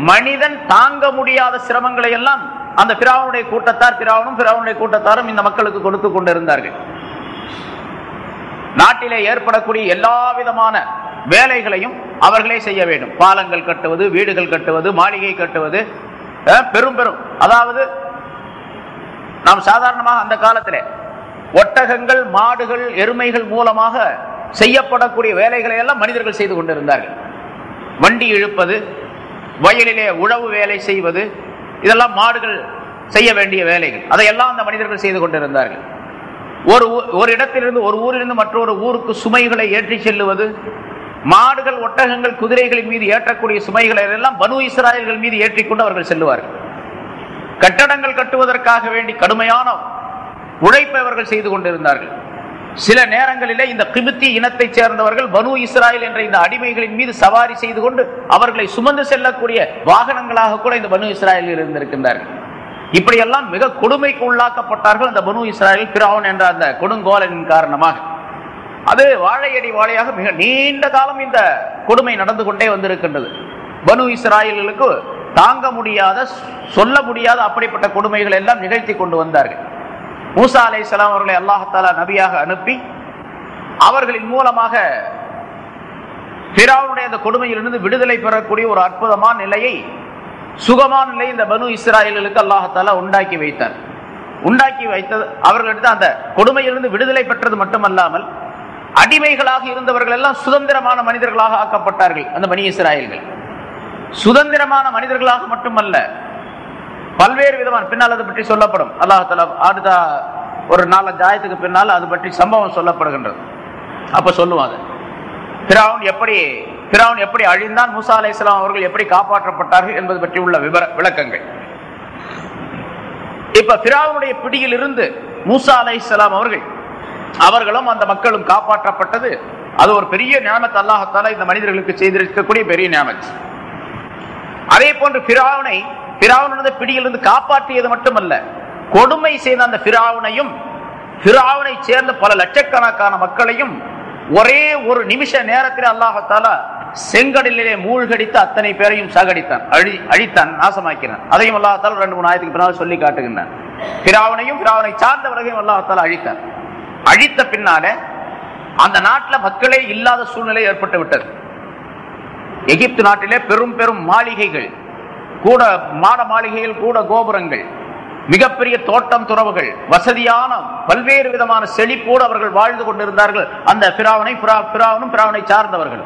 மனிதன் தாங்க முடியாத சிரமங்களை எல்லாம் அந்த ஃபிரௌனுடைய கூட்டத்தார், ஃபிரௌனும் ஃபிரௌனுடைய கூட்டத்தாரும் இந்த மக்களுக்கு கொடுத்து கொண்டிருந்தார்கள். நாட்டிலே ஏற்படக்கூடிய எல்லா விதமான வேலைகளையும் அவர்களே செய்ய வேண்டும். பாலங்கள் கட்டுவது, வீடுகள் கட்டுவது, மாளிகை கட்டுவது, பெரும் பெரும், அதாவது நாம் சாதாரணமாக அந்த காலத்தில் ஒட்டகங்கள், மாடுகள், எருமைகள் மூலமாக செய்யப்படக்கூடிய வேலைகளை எல்லாம் மனிதர்கள் செய்து கொண்டிருந்தார்கள். வண்டி இழுப்பது, வயலிலே உழவு வேலை செய்வது, இதெல்லாம் மாடுகள் செய்ய வேண்டிய வேலைகள். அதையெல்லாம் அந்த மனிதர்கள் செய்து கொண்டிருந்தார்கள். ஒரு இடத்திலிருந்து, ஒரு ஊரிலிருந்து மற்றொரு ஊருக்கு சுமைகளை ஏற்றி செல்லுவது, மாடுகள், ஒட்டகங்கள், குதிரைகளின் மீது ஏற்றக்கூடிய சுமைகளை எல்லாம் பனு இஸ்ராயேல்கள் மீது ஏற்றிக்கொண்டு அவர்கள் செல்லுவார்கள். கட்டடங்கள் கட்டுவதற்காக வேண்டி கடுமையான உழைப்பை அவர்கள் செய்து கொண்டிருந்தார்கள். சில நேரங்களிலே இந்த கிபுத்தி இனத்தை சேர்ந்தவர்கள் பனு இஸ்ராயேல் என்ற இந்த அடிமைகளின் மீது சவாரி செய்து கொண்டு அவர்களை சுமந்து செல்லக்கூடிய வாகனங்களாக கூட இந்த பனு இஸ்ராயேல் இருந்திருக்கின்றார்கள். இப்படியெல்லாம் மிக கொடுமைக்கு உள்ளாக்கப்பட்டார்கள் அந்த பனு இஸ்ராயேல் ஃபிரௌன் என்ற அந்த கொடுங்கோலனின் காரணமாக. அது வாழையடி வாழையாக மிக நீண்ட காலம் இந்த கொடுமை நடந்து கொண்டே வந்திருக்கின்றது. பனு இஸ்ராயேலுக்கு தாங்க முடியாத, சொல்ல முடியாத அப்படிப்பட்ட கொடுமைகள் எல்லாம் நிகழ்த்தி கொண்டு வந்தார்கள். மூசா அலைஹிஸ்ஸலாம் அவர்களை அல்லாஹ் தஆலா நபியாக அனுப்பி அவர்களின் மூலமாக ஃபிரௌனுடைய அந்த கொடுமையிலிருந்து விடுதலை பெறக்கூடிய ஒரு அற்புதமான நிலையை, சுகமான நிலை இந்த பனு இஸ்ராயேலுக்கு அல்லாஹ் தஆலா உண்டாக்கி வைத்தார். உண்டாக்கி வைத்தது அவர்களிடத்து அந்த கொடுமையிலிருந்து விடுதலை பெற்றது மட்டுமல்லாமல் அடிமைகளாக இருந்தவர்கள் எல்லாம் சுதந்திரமான மனிதர்களாக ஆக்கப்பட்டார்கள். அந்த பனி இஸ்ராயேல்கள் சுதந்திரமான மனிதர்களாக மட்டுமல்ல, பல்வேறு விதமான, பின்னால் அது பற்றி சொல்லப்படும். அல்லாஹ் தஆலா அடுத்த ஒரு 4-5 ஆயத்துக்கு பின்னால் அது பற்றி சம்பவம் சொல்லப்படுகின்றது. அப்ப சொல்லுவாங்க ஃபிரௌன் எப்படி அழிந்தான், மூசா அலைஹிஸ்ஸலாம் அவர்கள் எப்படி காப்பாற்றப்பட்டார்கள் என்பது பற்றி உள்ள விளக்கங்கள். இப்ப ஃபிரௌனுடைய பிடியில் இருந்து மூசா அலைஹிஸ்ஸலாம் அவர்களும் அந்த மக்களும் காப்பாற்றப்பட்டது. அது ஒரு பெரிய நியாமத். அல்லாஹ் தஆலா இந்த மனிதர்களுக்கு செய்திருக்கக்கூடிய பெரிய நியாமத். அதே போன்று ஃபிரௌனுடைய பிடியிலிருந்து காப்பாற்றியது மட்டுமல்ல, கொடுமை செய்த அந்த ஃபிரௌனை சேர்ந்த பல லட்சக்கணக்கான மக்களையும் ஒரே ஒரு நிமிஷ நேரத்தில் அல்லாஹ் தஆலா செங்கடலிலே மூழ்கடித்து அத்தனை பேரையும் சாகடித்தான், அழித்தான், நாசமாக்கினான். அதையும் அல்லாஹ் தஆலா 2-3 ஆயத்துக்கு பின்னால் சொல்லி காட்டுகின்றான். ஃபிரௌனையும் ஃபிரௌனை சார்ந்தவர்களையும் அல்லாஹ் தஆலா அழித்தான். அழித்த பின்னாலே அந்த நாட்டில் மக்களே இல்லாத சூழ்நிலை ஏற்பட்டு விட்டது. எகிப்து நாட்டிலே பெரும் பெரும் மாளிகைகள் கூட, மாட மாளிகைகள் கூட, கோபுரங்கள், மிகப்பெரிய தோட்டம் துறவுகள், வசதியான பல்வேறு விதமான செழிப்போடு அவர்கள் வாழ்ந்து கொண்டிருந்தார்கள். அந்த ஃபிரௌனும் ஃபிரௌனை சார்ந்தவர்கள்.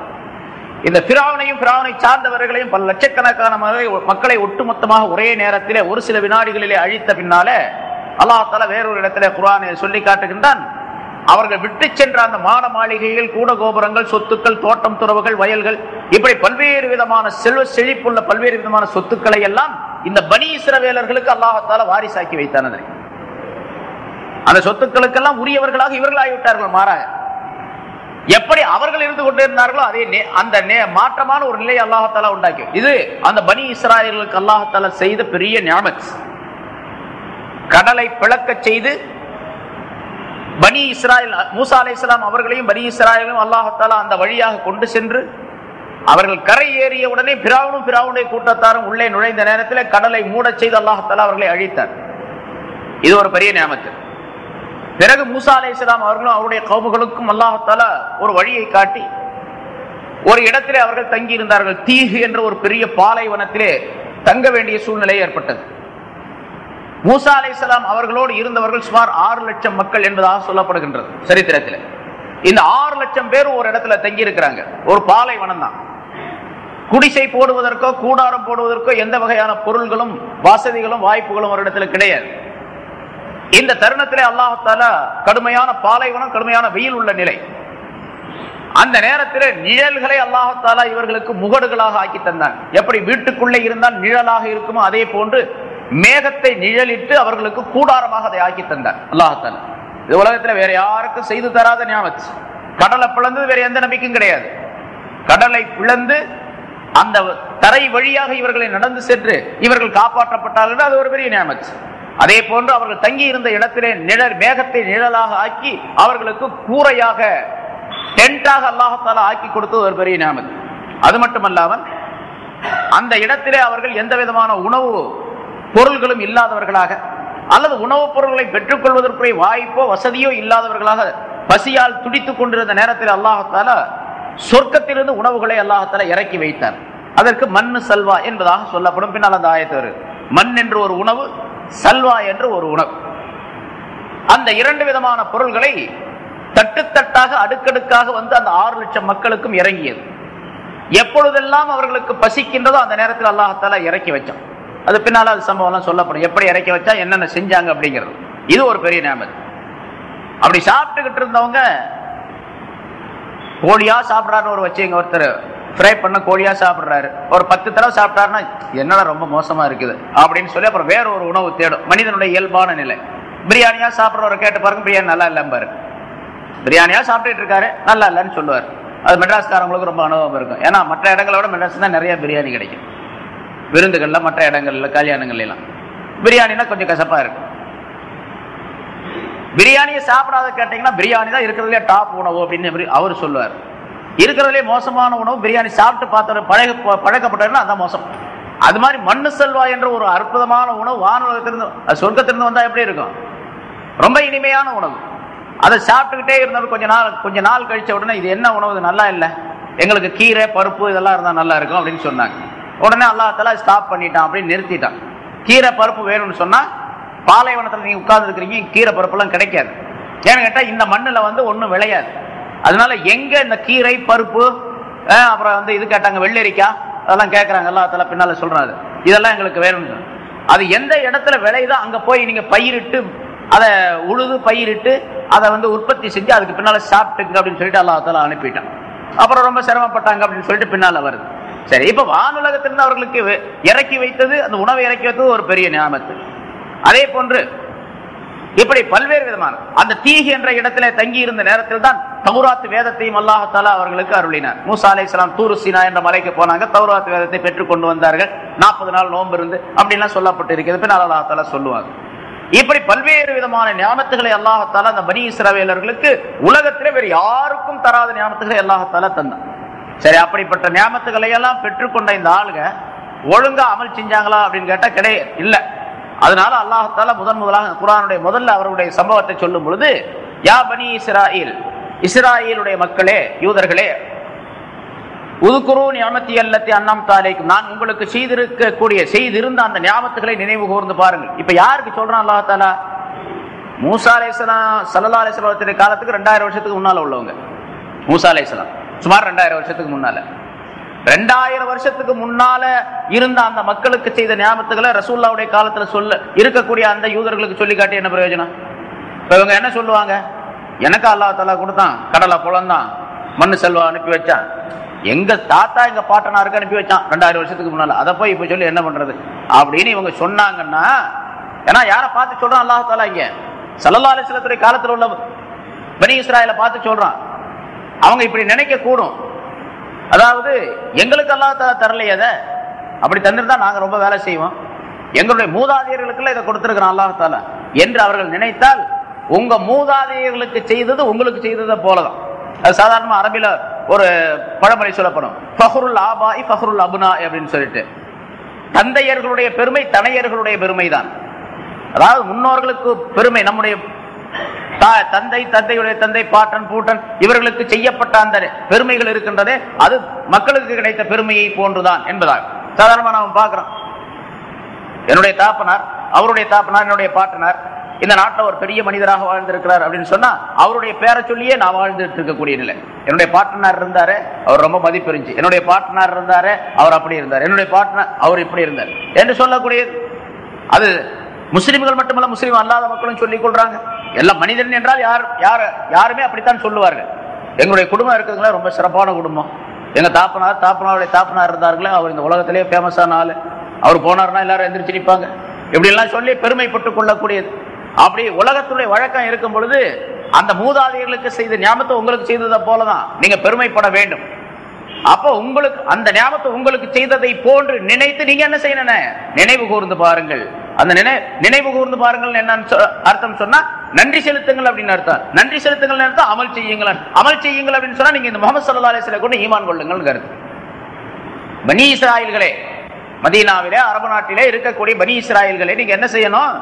இந்த ஃபிரௌனையும் ஃபிரௌனை சார்ந்தவர்களையும் பல லட்சக்கணக்கான மக்களை ஒட்டுமொத்தமாக ஒரே நேரத்திலே ஒரு சில வினாடிகளிலே அழித்த பின்னாலே அல்லாஹ் தஆலா வேறொரு இடத்திலே குர்ஆனில் சொல்லி காட்டுகின்றான், அவர்கள் விட்டு சென்ற அந்த மாட மாளிகைகள், கூட கோபுரங்கள், சொத்துக்கள், தோட்டம் துறவுகள், வயல்கள், இப்படி பல்வேறு விதமான செல்வ செழிப்புள்ள பல்வேறு விதமான சொத்துக்களை எல்லாம் இந்த பனி இஸ்ரவேலர்களுக்கு அல்லாஹ் தஆலா வாரிசாக்கி வைத்தான். அந்த சொத்துக்களுக்கெல்லாம் உரியவர்களாக இவர்களாகிவிட்டார்கள். மாறாக எப்படி அவர்கள் இருந்து கொண்டிருந்தார்களோ அதே அந்த மாற்றமான ஒரு நிலையை அல்லாஹ் தஆலா உண்டாக்கி, இது அந்த பனி இஸ்ராயேலுக்கு அல்லாஹ் தஆலா செய்த பெரிய நிஅமத். கடலை பிளக்க செய்து பனி இஸ்ராயேல், மூசா அலைஹிஸ்ஸலாம் அவர்களையும் பனி இஸ்ராயேலையும் அல்லாஹ் தஆலா அந்த வழியாக கொண்டு சென்று அவர்கள் கரை ஏறிய உடனே பிராவுனுடைய கூட்டத்தாரும் உள்ளே நுழைந்த நேரத்தில் கடலை மூட செய்து அல்லாஹ் தஆலா அவர்களை அழித்தார். இது ஒரு பெரிய நிஅமத். பிறகு மூசா அலைஹிஸ்ஸலாம் அவர்களும் அவருடைய கௌமுகளுக்கும் அல்லாஹ் தஆலா ஒரு வழியை காட்டி ஒரு இடத்திலே அவர்கள் தங்கி இருந்தார்கள். தீஹ் என்ற ஒரு பெரிய பாலைவனத்திலே தங்க வேண்டிய சூழ்நிலை ஏற்பட்டது. மூசா அலைஹிஸ்ஸலாம் அவர்களோடு இருந்தவர்கள் சுமார் 6 லட்சம் மக்கள் என்பதாக சொல்லப்படுகின்றது சரித்திரத்தில். இந்த 6 லட்சம் பேர் ஒரு இடத்துல தங்கி இருக்கிறாங்க. ஒரு பாலைவனம் தான். குடிசை போடுவதற்கோ கூடாரம் போடுவதற்கோ எந்த வகையான பொருள்களும் வசதிகளும் வாய்ப்புகளும் ஒரு இடத்துல கிடையாது. இந்த தருணத்திலே அல்லாஹ் தஆலா கடுமையான பாலைவனம், கடுமையான வெயில் உள்ள நிலை. அந்த நேரத்தில் நிழல்களை அல்லாஹ் தஆலா இவர்களுக்கு முகடுகளாக ஆக்கி தந்தான். எப்படி வீட்டுக்குள்ளே இருந்தால் நிழலாக இருக்குமோ அதே போன்று மேகத்தை நிழலிட்டு அவர்களுக்கு கூடாரமாக அதை ஆக்கி தந்தார் அல்லாஹ் தஆலா. இது உலகத்தில் வேற யாருக்கும் செய்து தராத நியாமத். கடலை பிளந்து வேற எந்த நம்பிக்கையும் கிடையாது. கடலை பிளந்து அந்த தரை வழியாக இவர்களை நடந்து சென்று இவர்கள் காப்பாற்றப்பட்டார்கள். அது ஒரு பெரிய நியாமத். அதே போன்று அவர்கள் தங்கி இருந்த இடத்திலே மேகத்தை நிழலாக ஆக்கி அவர்களுக்கு கூரையாக, டென்டாக அல்லாஹ் தஆலா ஆக்கி கொடுத்தது ஒரு பெரிய நியாமத். அது மட்டுமல்லாமல் அந்த இடத்திலே அவர்கள் எந்த விதமான உணவு பொருள்களும் இல்லாதவர்களாக அல்லது உணவுப் பொருள்களை பெற்றுக் கொள்வதற்குரிய வாய்ப்போ வசதியோ இல்லாதவர்களாக பசியால் துடித்துக் கொண்டிருந்த நேரத்தில் அல்லாஹ் தஆலா சொர்க்கத்திலிருந்து உணவுகளை அல்லாஹ் தஆலா இறக்கி வைத்தார். அதற்கு மண்ணு சல்வா என்பதாக சொல்லப்படும். பின்னால் அந்த ஆயத்து வரும். மண் என்று ஒரு உணவு, சல்வா என்று ஒரு உணவு. அந்த 2 விதமான பொருள்களை தட்டுத்தட்டாக அடுக்கடுக்காக வந்து அந்த 6 லட்சம் மக்களுக்கும் இறங்கியது. எப்பொழுதெல்லாம் அவர்களுக்கு பசிக்கின்றதோ அந்த நேரத்தில் அல்லாஹ் தஆலா இறக்கி வச்சான். அது பின்னால அது சம்பவம் சொல்லப்படும். எப்படி இறக்கி வச்சா, என்னென்ன செஞ்சாங்க அப்படிங்கிறது. இது ஒரு பெரிய நியாமத். அப்படி சாப்பிட்டுக்கிட்டு இருந்தவங்க கோழியா சாப்பிட்றாரு. ஒரு வச்சுங்க, ஒருத்தர் ஃப்ரை பண்ண கோழியா சாப்பிட்றாரு. ஒரு 10 தடவை சாப்பிட்டாருன்னா என்னடா ரொம்ப மோசமா இருக்குது அப்படின்னு சொல்லி அப்புறம் வேற ஒரு உணவு தேடும். மனிதனுடைய இயல்பான நிலை. பிரியாணியா சாப்பிட்றவரை கேட்டு பாருங்க, பிரியாணி நல்லா இல்லைன்னு பாரு. பிரியாணியா சாப்பிட்டுட்டு இருக்காரு, நல்லா இல்லைன்னு சொல்லுவார். அது மெட்ராஸ்காரங்களுக்கு ரொம்ப அனுபவம் இருக்கும். ஏன்னா மற்ற இடங்களை விட மெட்ராஸ் தான் நிறைய பிரியாணி கிடைக்கும். விருந்துகள்ல, மற்ற இடங்கள்ல, கல்யாணங்கள்லாம் பிரியாணினா கொஞ்சம் கசப்பா இருக்கும். பிரியாணியை சாப்பிடாத கேட்டீங்கன்னா பிரியாணி தான் இருக்கிறதுலே டாப் உணவு அப்படின்னு அவர் சொல்லுவார். இருக்கிறதுலே மோசமான உணவு பிரியாணி. சாப்பிட்டு பார்த்த பழக்கப்பட்டதுன்னா அதான் மோசம். அது மாதிரி மண்ணு செல்வா என்ற ஒரு அற்புதமான உணவு வானுலகத்திலிருந்து, சொர்க்கத்திலிருந்து வந்தா எப்படி இருக்கும்? ரொம்ப இனிமையான உணவு. அதை சாப்பிட்டுக்கிட்டே இருந்தவர் கொஞ்ச நாள் கழிச்ச உடனே இது என்ன உணவு, நல்லா இல்லை, எங்களுக்கு கீரை பருப்பு இதெல்லாம் இருந்தால் நல்லா இருக்கும் அப்படின்னு சொன்னாங்க. உடனே அல்லாஹ் தஆலா ஸ்டாப் பண்ணிட்டான், அப்படின்னு நிறுத்திட்டான். கீரை பருப்பு வேணும்னு சொன்னா பாலைவனத்தில் நீங்க உட்கார்ந்து இருக்கிறீங்க, கீரை பருப்பெல்லாம் கிடைக்காது. ஏன்னு கேட்டா இந்த மண்ணுல வந்து ஒன்றும் விளையாது. அதனால எங்க இந்த கீரை பருப்பு, அப்புறம் இது கேட்டாங்க வெள்ளரிக்காய், அதெல்லாம் கேட்கறாங்க. அல்லாஹ் தஆலா பின்னால சொல்றாரு இதெல்லாம் எங்களுக்கு வேணும்னு. அது எந்த இடத்துல விளையுதோ அங்க போய் நீங்க பயிரிட்டு, அதை உழுது பயிரிட்டு அதை உற்பத்தி செஞ்சு அதுக்கு பின்னால சாப்பிட்டுங்க அப்படின்னு சொல்லிட்டு அல்லாஹ் தஆலா அனுப்பிட்டான். அப்புறம் ரொம்ப சிரமப்பட்டாங்க அப்படின்னு சொல்லிட்டு பின்னால வருது. சரி, இப்ப வானுலகத்திலிருந்து அவர்களுக்கு இறக்கி வைத்தது, அந்த உணவை இறக்கி வைத்தது ஒரு பெரிய நியாமத்து. அதே போன்று இப்படி பல்வேறு விதமான அந்த தீஹ் என்ற இடத்திலே தங்கி இருந்த நேரத்தில் தான் தௌராத் வேதத்தையும் அல்லாஹ் தஆலா அவர்களுக்கு அருளினார். மூசா அலைஹிஸ்ஸலாம் தூரு சீனா என்ற மலைக்கு போனாங்க, தௌராத் வேதத்தை பெற்றுக் கொண்டு வந்தார்கள். 40 நாள் நோன்பு இருந்து அப்படின்லாம் சொல்லப்பட்டு இருக்கிறது. பின்னால் அல்லாஹ் தஆலா சொல்லுவாங்க. இப்படி பல்வேறு விதமான நியாமத்துகளை அல்லாஹ் தஆலா அந்த பனி இஸ்ரவேலர்களுக்கு உலகத்திலே வேறு யாருக்கும் தராத நியாமத்துகளை அல்லாஹ் தஆலா தந்தான். சரி, அப்படிப்பட்ட நியாமத்துகளை எல்லாம் பெற்றுக்கொண்ட இந்த ஆளுங்க ஒழுங்கா அமல் செஞ்சாங்களா அப்படின்னு கேட்டா கிடையாது, இல்ல. அதனால அல்லாஹ் தஆலா முதலாக குர்ஆனுடைய முதல்ல அவருடைய சம்பவத்தை சொல்லும் பொழுது, யா பனி இஸ்ராயீல், இஸ்ராயீலுடைய மக்களே, யூதர்களே, உதுகுரு நிஅமத்தி அல்லத்தி அன்அம்து அலைக்கும், நான் உங்களுக்கு செய்திருந்த அந்த நியாமத்துகளை நினைவு கூர்ந்து பாருங்கள். இப்ப யாருக்கு சொல்றான் அல்லாஹ் தஆலா? மூசா அலைஹிஸ்ஸலாம் ஸல்லல்லாஹு அலைஹி வஸல்லம் காலத்துக்கு 2000 வருஷத்துக்கு முன்னால உள்ளவங்க. மூசா அலைஹிஸ்ஸலாம் சுமார் 2000 வருஷத்துக்கு முன்னால, 2000 வருஷத்துக்கு முன்னால இருந்த அந்த மக்களுக்கு செய்த நியாமத்துகளை ரசூலுல்லாஹ்வுடைய காலத்துல இருக்கக்கூடிய அந்த யூதர்களுக்கு சொல்லி காட்டி என்ன பிரயோஜனம்? இப்ப இவங்க என்ன சொல்லுவாங்க? எனக்கு அல்லாஹ் தஆலா கொடுத்தான், கடலை புலந்தான், மண்ணு செல்வா அனுப்பி வச்சான், எங்க தாத்தா எங்க பாட்டனாருக்கு அனுப்பி வச்சான் 2000 வருஷத்துக்கு முன்னால, அதை போய் இப்ப சொல்லி என்ன பண்றது அப்படின்னு இவங்க சொன்னாங்கன்னா, ஏன்னா யாரை பார்த்து சொல்றான் அல்லாஹ் தஆலா? இங்க ஸல்லல்லாஹு அலைஹி வஸல்லம் காலத்துல உள்ள பனி இஸ்ராயலை பார்த்து சொல்றான். அவங்க இப்படி நினைக்க கூடும், அதாவது எங்களுக்கு அல்லாஹ் தஆலா தரலையே, அதை அப்படி தந்திருந்தா நாங்க ரொம்ப வேலை செய்வோம், எங்களுடைய மூதாதையர்களுக்குள்ள இதை கொடுத்திருக்கிறான் அல்லாஹ் தஆலா என்று அவர்கள் நினைத்தால், உங்க மூதாதையர்களுக்கு செய்தது உங்களுக்கு செய்ததை போலதான். அது சாதாரணமா அரபில ஒரு பழமொழி சொல்லப்படும், ஃபஹ்ருல் ஆபாஇ ஃபஹ்ருல் அப்னா அப்படின்னு சொல்லிட்டு, தந்தையர்களுடைய பெருமை தனையர்களுடைய பெருமை தான். அதாவது முன்னோர்களுக்கு பெருமை, நம்முடைய தந்தை, தந்தையுடைய தந்தை, பாட்டன், பூட்டன் இவர்களுக்கு செய்யப்பட்ட அந்த பெருமைகள் இருக்கின்றதே, அது மக்களுக்கு கிடைத்த பெருமையை போன்றுதான் என்பதாக சாதாரணமா நாம் பார்க்கிறோம். என்னுடைய தாப்பனார், அவருடைய தாப்பனார், என்னுடைய பாட்டனார் இந்த நாட்டில் ஒரு பெரிய மனிதராக வாழ்ந்திருக்கிறார் அப்படின்னு சொன்னா, அவருடைய பேரை சொல்லியே நான் வாழ்ந்துட்டு இருக்கக்கூடிய நிலை. என்னுடைய பாட்டனார் இருந்தாரு, அவர் ரொம்ப மதிப்பு இருந்துச்சு, என்னுடைய பாட்டனார் இருந்தாரு, அவர் அப்படி இருந்தார், என்னுடைய பாட்டனார் அவர் இப்படி இருந்தார் என்று சொல்லக்கூடிய, அது முஸ்லிம்கள் மட்டுமல்ல முஸ்லிம் அல்லாத மக்களும் சொல்லிக் கொள்றாங்க. எல்லாம் மனிதன் என்றால் யாருமே அப்படித்தான் சொல்லுவார்கள். எங்களுடைய குடும்பம் இருக்கிறதுங்களா ரொம்ப சிறப்பான குடும்பம், எங்க தாப்பனாருடைய தாப்பனார் இருந்தார்களே, அவர் இந்த உலகத்திலேயே ஃபேமஸான ஆளு, அவர் போனார்னா எல்லாரும் எந்திரிச்சு நிற்பாங்க, இப்படி எல்லாம் சொல்லி பெருமைப்பட்டுக் கொள்ளக்கூடியது. அப்படி உலகத்துடைய வழக்கம் இருக்கும் பொழுது, அந்த மூதாதையர்களுக்கு செய்த ஞாபகத்தை உங்களுக்கு செய்ததை போலதான் நீங்க பெருமைப்பட வேண்டும். அப்போ உங்களுக்கு அந்த ஞாபகத்தை உங்களுக்கு செய்ததை போன்று நினைத்து நீங்க என்ன செய்யணும்? நினைவு கூர்ந்து பாருங்கள். அந்த நினைவு கூர்ந்து பாருங்கள் என்னன்னு அர்த்தம் சொன்னா, நன்றி செலுத்துங்கள் அப்படின்னு அர்த்தம். நன்றி செலுத்துங்கள் அர்த்தம் அமல் செய்யுங்கள். அமல் செய்யுங்கள் அப்படின்னு சொன்னா, நீங்க இந்த முஹம்மது ஸல்லல்லாஹு அலைஹி வஸல்லம் கொண்டு ஈமான் கொள்ளுங்கள் கருத்து. பனி இஸ்ராயல்களே, மதீனாவிலே அரபு நாட்டிலே இருக்கக்கூடிய பனி இஸ்ராயல்களே, நீங்க என்ன செய்யணும்?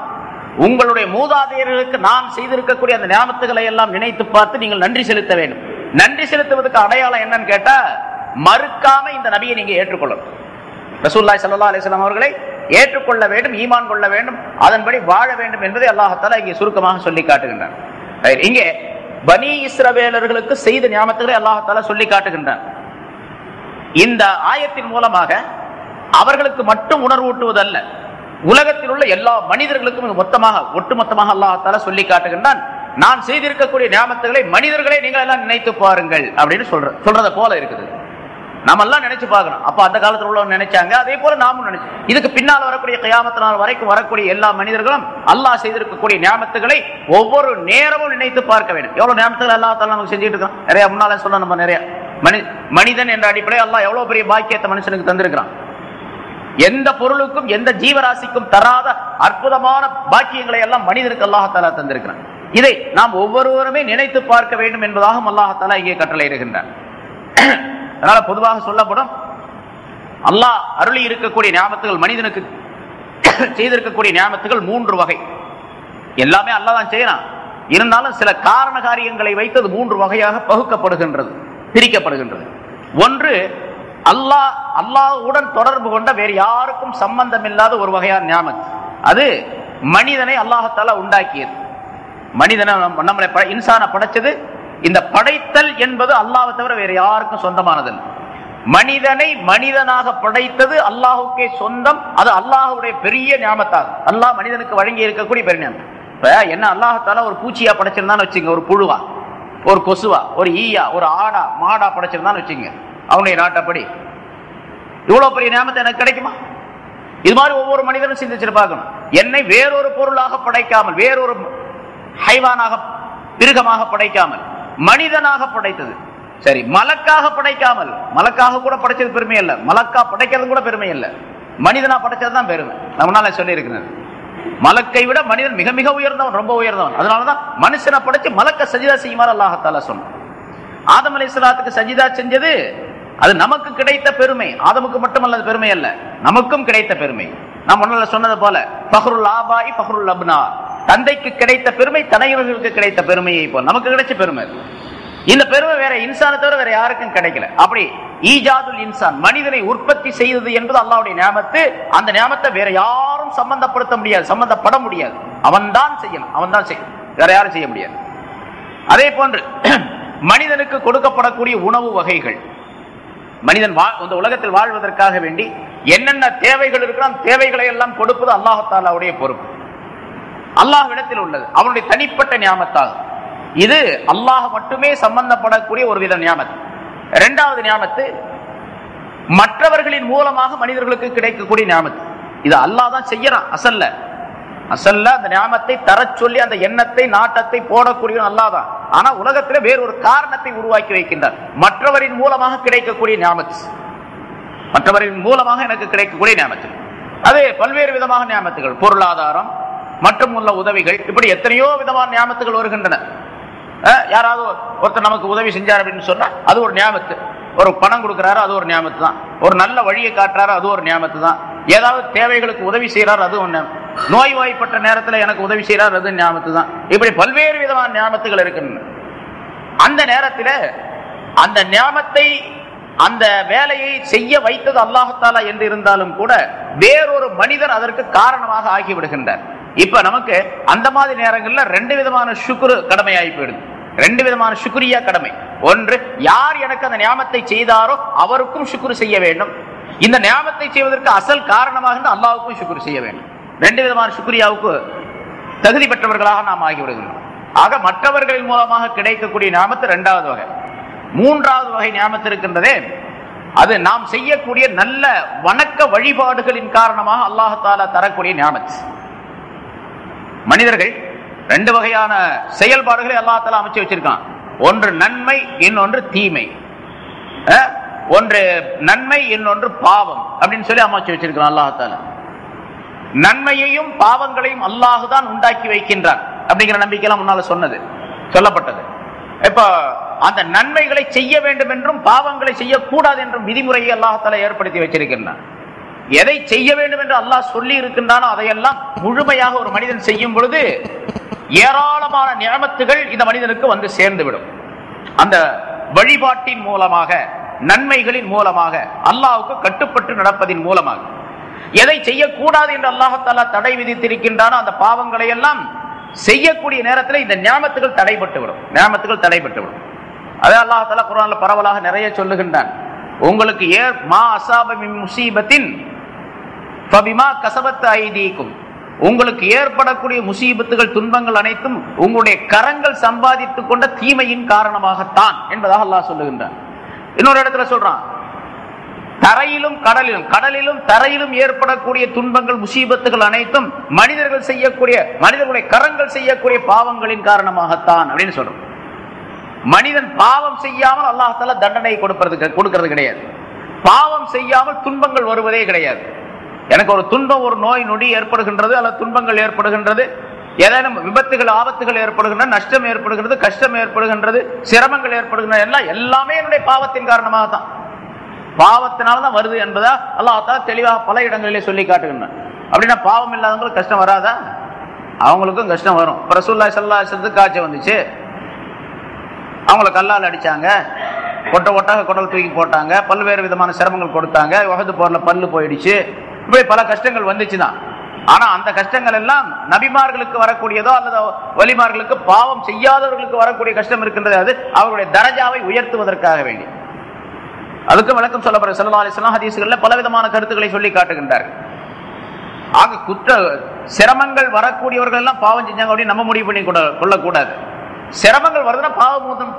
உங்களுடைய மூதாதையர்களுக்கு நான் செய்திருக்கக்கூடிய அந்த ஞாபகங்களை எல்லாம் நினைத்து பார்த்து நீங்கள் நன்றி செலுத்த வேண்டும். நன்றி செலுத்துவதற்கு அடையாளம் என்னன்னு கேட்டா, மறுக்காம இந்த நபியை நீங்க ஏற்றுக்கொள்ளணும். ரசூலுல்லாஹி ஸல்லல்லாஹு அலைஹி வஸல்லம் அவர்களை ஏற்றுக்கொள்ள வேண்டும், ஈமான் கொள்ள வேண்டும், அதன்படி வாழ வேண்டும் என்பதை அல்லாஹ் தஆலா இங்கே சுருக்கமாக சொல்லி காட்டுகின்றான். இங்கே பனி இஸ்ரவேலர்களுக்கு செய்த ஞாபகங்களை அல்லாஹ் தஆலா சொல்லி காட்டுகின்றான். இந்த ஆயத்தின் மூலமாக அவர்களுக்கு மட்டும் உணர்வூட்டுவதல்ல, உலகத்தில் உள்ள எல்லா மனிதர்களுக்கும் ஒட்டுமொத்தமாக அல்லாஹ் தஆலா சொல்லி காட்டுகின்றான். நான் செய்திருக்கக்கூடிய ஞாபகங்களை மனிதர்களை நீங்கள் எல்லாம் நினைத்து பாருங்கள் அப்படின்னு சொல்றத போல இருக்குது. நாம எல்லாம் நினைச்சு பார்க்கணும். அப்ப அந்த காலத்தில் உள்ளவங்க நினைச்சாங்க, அதே போல நாமும் நினைச்சு, இதுக்கு பின்னால் வரக்கூடிய கியாமத் நாள் வரைக்கும் வரக்கூடிய எல்லா மனிதர்களும் அல்லாஹ் செய்திருக்கக்கூடிய ஞாபகங்களை ஒவ்வொரு நேரமும் நினைத்து பார்க்க வேண்டும். எவ்வளவு ஞாபகங்கள் அல்லாஹ் தஆலா நமக்கு செஞ்சுட்டு இருக்கோம். நிறைய முன்னால சொல்ல நம்ம நிறைய மனிதன் என்ற அடிப்படையில் அல்லாஹ் எவ்வளவு பெரிய பாக்கியத்தை மனுஷனுக்கு தந்திருக்கிறான். எந்த பொருளுக்கும் எந்த ஜீவராசிக்கும் தராத அற்புதமான பாக்கியங்களை எல்லாம் மனிதனுக்கு அல்லாஹ் தஆலா தந்திருக்கிறான். இதை நாம் ஒவ்வொருவருமே நினைத்து பார்க்க வேண்டும் என்பதாக அல்லாஹ் தஆலா இங்கே கட்டளை இடுகின்றான். அதனால பொதுவாக சொல்லப்படும், அல்லாஹ் அருளி இருக்கக்கூடிய ஞாபகங்கள், மனிதனுக்கு செய்திருக்கக்கூடிய ஞாபகங்கள் 3 வகை. எல்லாமே அல்லாஹ் தான் செய்யறான், இருந்தாலும் சில காரண காரியங்களை வைத்து 3 வகையாக பகுக்கப்படுகின்றது, பிரிக்கப்படுகின்றது. ஒன்று, அல்லாஹ்வுடன் தொடர்பு கொண்ட வேறு யாருக்கும் சம்பந்தம் இல்லாத ஒரு வகையான ஞாபகம். அது மனிதனை அல்லாஹ் தஆலா உண்டாக்கியது. மனிதனை நம்மளை இன்சானை படைச்சது. இந்த படைத்தல் என்பது அல்லாஹ்வை தவிர வேற யாருக்கும் சொந்தமானது. மனிதனை மனிதனாக படைத்தது அல்லாஹ்வுக்கே சொந்தம். அது அல்லாஹ்வுடைய பெரிய ஞாபகத்தாகும். அல்லாஹ் மனிதனுக்கு வழங்கி இருக்கக்கூடிய பெரிய ஞாபகம். இப்ப என்ன அல்லாஹ் தஆலா ஒரு பூச்சியா படைச்சிருந்தான்னு வச்சுங்க, ஒரு புழுவா, ஒரு கொசுவா, ஒரு ஈயா, ஒரு ஆடா மாடா படைச்சிருந்தான்னு வச்சுங்க, அவனுடைய நாட்டப்படி இவ்வளவு பெரிய ஞாபகத்தை எனக்கு கிடைக்குமா? இது மாதிரி ஒவ்வொரு மனிதனும் சிந்திச்சு பார்க்கணும். என்னை வேறொரு பொருளாக படைக்காமல், வேறொரு ஹைவானாக மிருகமாக படைக்காமல் மனிதனாக படைத்தது. சரி, மலக்காக படைக்காமல், மலக்காக கூட படைச்சது பெருமை அல்ல, மலக்கா படைக்கிறது கூட பெருமை அல்ல, மனிதனா படைச்சதுதான் பெருமை. நம்மளால சொல்லி இருக்கிறது, மலக்கை விட மனிதன் மிக மிக உயர்ந்தவன், ரொம்ப உயர்ந்தவன். அதனாலதான் மனுஷனை படைச்சு மலக்க சஜிதா செய்யுமாறு அல்லாஹ் தஆலா சொன்னான். ஆதம் அலைஹிஸ்ஸலாத்துக்கு சஜிதா செஞ்சது அது நமக்கு கிடைத்த பெருமை. ஆதமுக்கு மட்டுமல்ல பெருமை அல்ல, நமக்கும் கிடைத்த பெருமை. நாம் முன்னால சொன்னது போல ஃபஹ்ருல் ஆபாஇ ஃபஹ்ருல் அப்னா, தந்தைக்கு கிடைத்த பெருமை தனையர்களுக்கு கிடைத்த பெருமையை போல் நமக்கு கிடைச்ச பெருமை. இந்த பெருமை வேற இன்சானை தவிர வேற யாருக்கும் கிடைக்கல. அப்படி ஈஜாதுல் இன்சான், மனிதனை உற்பத்தி செய்தது என்பது அல்லாஹ்வுடைய நியாமத்து. அந்த நியாமத்தை வேற யாரும் சம்பந்தப்படுத்த முடியாது, சம்பந்தப்பட முடியாது. அவன் தான் செய்யணும், அவன் தான் செய்யணும், வேற யாரும் செய்ய முடியாது. அதே போன்று மனிதனுக்கு கொடுக்கப்படக்கூடிய உணவு வகைகள், மனிதன் இந்த உலகத்தில் வாழ்வதற்காக வேண்டி என்னென்ன தேவைகள் இருக்கிற அந்த தேவைகளை எல்லாம் கொடுப்பது அல்லாஹ் தஆலாவுடைய பொறுப்பு, அல்லாஹ்விடத்தில் உள்ளது, அவனுடைய தனிப்பட்ட நியாமத்தாகும். இது அல்லாஹ் மட்டுமே சம்பந்தப்படக்கூடிய ஒரு வித நியாமத். இரண்டாவது நியாமத்து மற்றவர்களின் மூலமாக மனிதர்களுக்கு கிடைக்கக்கூடிய நியாமத். இது அல்லாஹ் தான் செய்யறான். அசல்ல அந்த நியாமத்தை தர சொல்லி அந்த எண்ணத்தை நாட்டத்தை போடக்கூடிய அல்லாஹ் தான். ஆனா உலகத்துல வேறொரு காரணத்தை உருவாக்கி வைக்கின்றார். மற்றவரின் மூலமாக கிடைக்கக்கூடிய நியாமத், மற்றவரின் மூலமாக எனக்கு கிடைக்கக்கூடிய நியாமத்து. அது பல்வேறு விதமான நியாமத்துகள், பொருளாதாரம் மற்றும் உள்ள உதவிகள், இப்படி எத்தனையோ விதமான நியாமத்துகள் வருகின்றன. யாராவது ஒருத்தர் நமக்கு உதவி செஞ்சார் அப்படின்னு சொன்னா அது ஒரு நியாமத்து. ஒரு பணம் கொடுக்கிறாரு, அது ஒரு நியாமத்து தான். ஒரு நல்ல வழியை காட்டுறாரு, அது ஒரு நியாமத்து தான். ஏதாவது தேவைகளுக்கு உதவி செய்யறாரு, அது ஒண்ணு. நோய்வாய்ப்பட்ட நேரத்தில் எனக்கு உதவி செய்யறாரு, அது நியாமத்து தான். இப்படி பல்வேறு விதமான நியாமத்துகள் இருக்கின்றன. அந்த நேரத்தில் அந்த நியாமத்தை அந்த வேலையை செய்ய வைத்தது அல்லாஹ் என்று இருந்தாலும் கூட வேறொரு மனிதர் அதற்கு காரணமாக ஆகிவிடுகின்றார். இப்ப நமக்கு அந்த மாதிரி நேரங்களில் ரெண்டு விதமான சுக்ரு கடமையாகி போயிடுது. ரெண்டு விதமான சுக்ரியா கடமை. ஒன்று, யார் எனக்கு அந்த நியாமத்தை செய்தாரோ அவருக்கும் சுக்ரு செய்ய வேண்டும். இந்த நியாமத்தை செய்வதற்கு அசல் காரணமாக அல்லாஹ்வுக்கும் சுக்ரு செய்ய வேண்டும். ரெண்டு விதமான சுக்ரியாவுக்கு தகுதி பெற்றவர்களாக நாம் ஆகிவிடுகிறோம். ஆக மற்றவர்களின் மூலமாக கிடைக்கக்கூடிய நியாமத்து இரண்டாவது வகை. மூன்றாவது வகை நியாமத்து இருக்கின்றதே, அது நாம் செய்யக்கூடிய நல்ல வணக்க வழிபாடுகளின் காரணமாக அல்லாஹ் தஆலா தரக்கூடிய நியாமத். மனிதர்கள் ரெண்டு வகையான செயல்பாடுகளை அல்லாஹ் தஆலா அமைச்சு வச்சிருக்கான். ஒன்று நன்மை, இன்னொன்று தீமை. ஒன்று நன்மை, இன்னொன்று பாவம் அப்படின்னு சொல்லி அமைச்சு வச்சிருக்கான் அல்லாஹ் தஆலா. நன்மையையும் பாவங்களையும் அல்லாஹ் தான் உண்டாக்கி வைக்கின்றான் அப்படிங்கிற நம்பிக்கையெல்லாம் முன்னால சொல்லப்பட்டது. இப்ப அந்த நன்மைகளை செய்ய வேண்டும் என்றும் பாவங்களை செய்யக்கூடாது என்றும் விதிமுறையை அல்லாஹ் தஆலா ஏற்படுத்தி வச்சிருக்கின்றான். எதை செய்ய வேண்டும் என்று அல்லாஹ் சொல்லி இருக்கின்றானோ அதையெல்லாம் முழுமையாக ஒரு மனிதன் செய்யும் பொழுது ஏராளமான நியமத்துகள் இந்த மனிதனுக்கு வந்து சேர்ந்துவிடும். அந்த வழிபாட்டின் மூலமாக, நன்மைகளின் மூலமாக, அல்லாஹ்வுக்கு கட்டுப்பட்டு நடப்பதின் மூலமாக. எதை செய்யக்கூடாது என்று அல்லாஹ் தஆலா தடை விதித்திருக்கின்றானோ அந்த பாவங்களை எல்லாம் செய்யக்கூடிய நேரத்தில் இந்த நியமத்துகள் தடைபட்டுவிடும். அதே அல்லாஹ் தஆலா குர்ஆன்ல பரவலாக நிறைய சொல்லுகின்றான். உங்களுக்கு மா அஸாப மின் முஸீபத்தின் ஃபபிமா கஸபத் ஐதீக்கும், உங்களுக்கு ஏற்படக்கூடிய முசீபத்துகள், துன்பங்கள் அனைத்தும் உங்களுடைய கரங்கள் சம்பாதித்துக் கொண்ட தீமையின் காரணமாகத்தான் என்பதாக அல்லாஹ் சொல்லுகின்றான். இன்னொரு இடத்துல சொல்றான், கடலிலும் தரையிலும் ஏற்படக்கூடிய துன்பங்கள், முசீபத்துகள் அனைத்தும் மனிதர்களுடைய கரங்கள் செய்யக்கூடிய பாவங்களின் காரணமாகத்தான் அப்படின்னு சொல்றோம். மனிதன் பாவம் செய்யாமல் அல்லாஹ் தஆலா தண்டனை கொடுக்கிறது கிடையாது. பாவம் செய்யாமல் துன்பங்கள் வருவதே கிடையாது. எனக்கு ஒரு துன்பம், ஒரு நோய் நொடி ஏற்படுகின்றது, அல்லது துன்பங்கள் ஏற்படுகின்றது, ஏதேனும் விபத்துகள், ஆபத்துகள் ஏற்படுகின்றன, நஷ்டம் ஏற்படுகிறது, கஷ்டம் ஏற்படுகின்றது, சிரமங்கள் ஏற்படுகின்றன, எல்லாமே என்னுடைய பாவத்தின் காரணமாக தான், பாவத்தினால்தான் வருது என்பதா அல்லாஹ் தஆலா தெளிவாக பல இடங்களிலே சொல்லி காட்டுகின்றான். அப்படின்னா பாவம் இல்லாதவங்களுக்கு கஷ்டம் வராதா? அவங்களுக்கும் கஷ்டம் வரும். ரசூலுல்லாஹி ஸல்லல்லாஹு அலைஹி வஸல்லம் காய்ச்ச வந்துச்சு, அவங்கள கல்லால் அடிச்சாங்க, ஒட்டாக குடல் தூக்கி போட்டாங்க, பல்வேறு விதமான சிரமங்கள் கொடுத்தாங்க, உஹது போர்ல பல்லு போயிடுச்சு, இப்படி பல கஷ்டங்கள் வந்துச்சுதான். ஆனா அந்த கஷ்டங்கள் எல்லாம் நபிமார்களுக்கு வரக்கூடியதோ அல்லது வலிமார்களுக்கு, பாவம் செய்யாதவர்களுக்கு வரக்கூடிய கஷ்டம் இருக்கின்றது. அது அவருடைய தரஜாவை உயர்த்துவதற்காக வேண்டி. அதுக்கு விளக்கம் சொல்லப்படுற ஸல்லல்லாஹு அலைஹி வஸல்லம் ஹதீஸ்கள்ல பலவிதமான கருத்துக்களை சொல்லி காட்டுகின்றார்கள். ஆக சிரமங்கள் வரக்கூடியவர்கள் எல்லாம் பாவம் செஞ்சாங்க அப்படின்னு நம்ம முடிவு பண்ணி கொள்ளக்கூடாது. சிரமங்கள் வருதுன்னா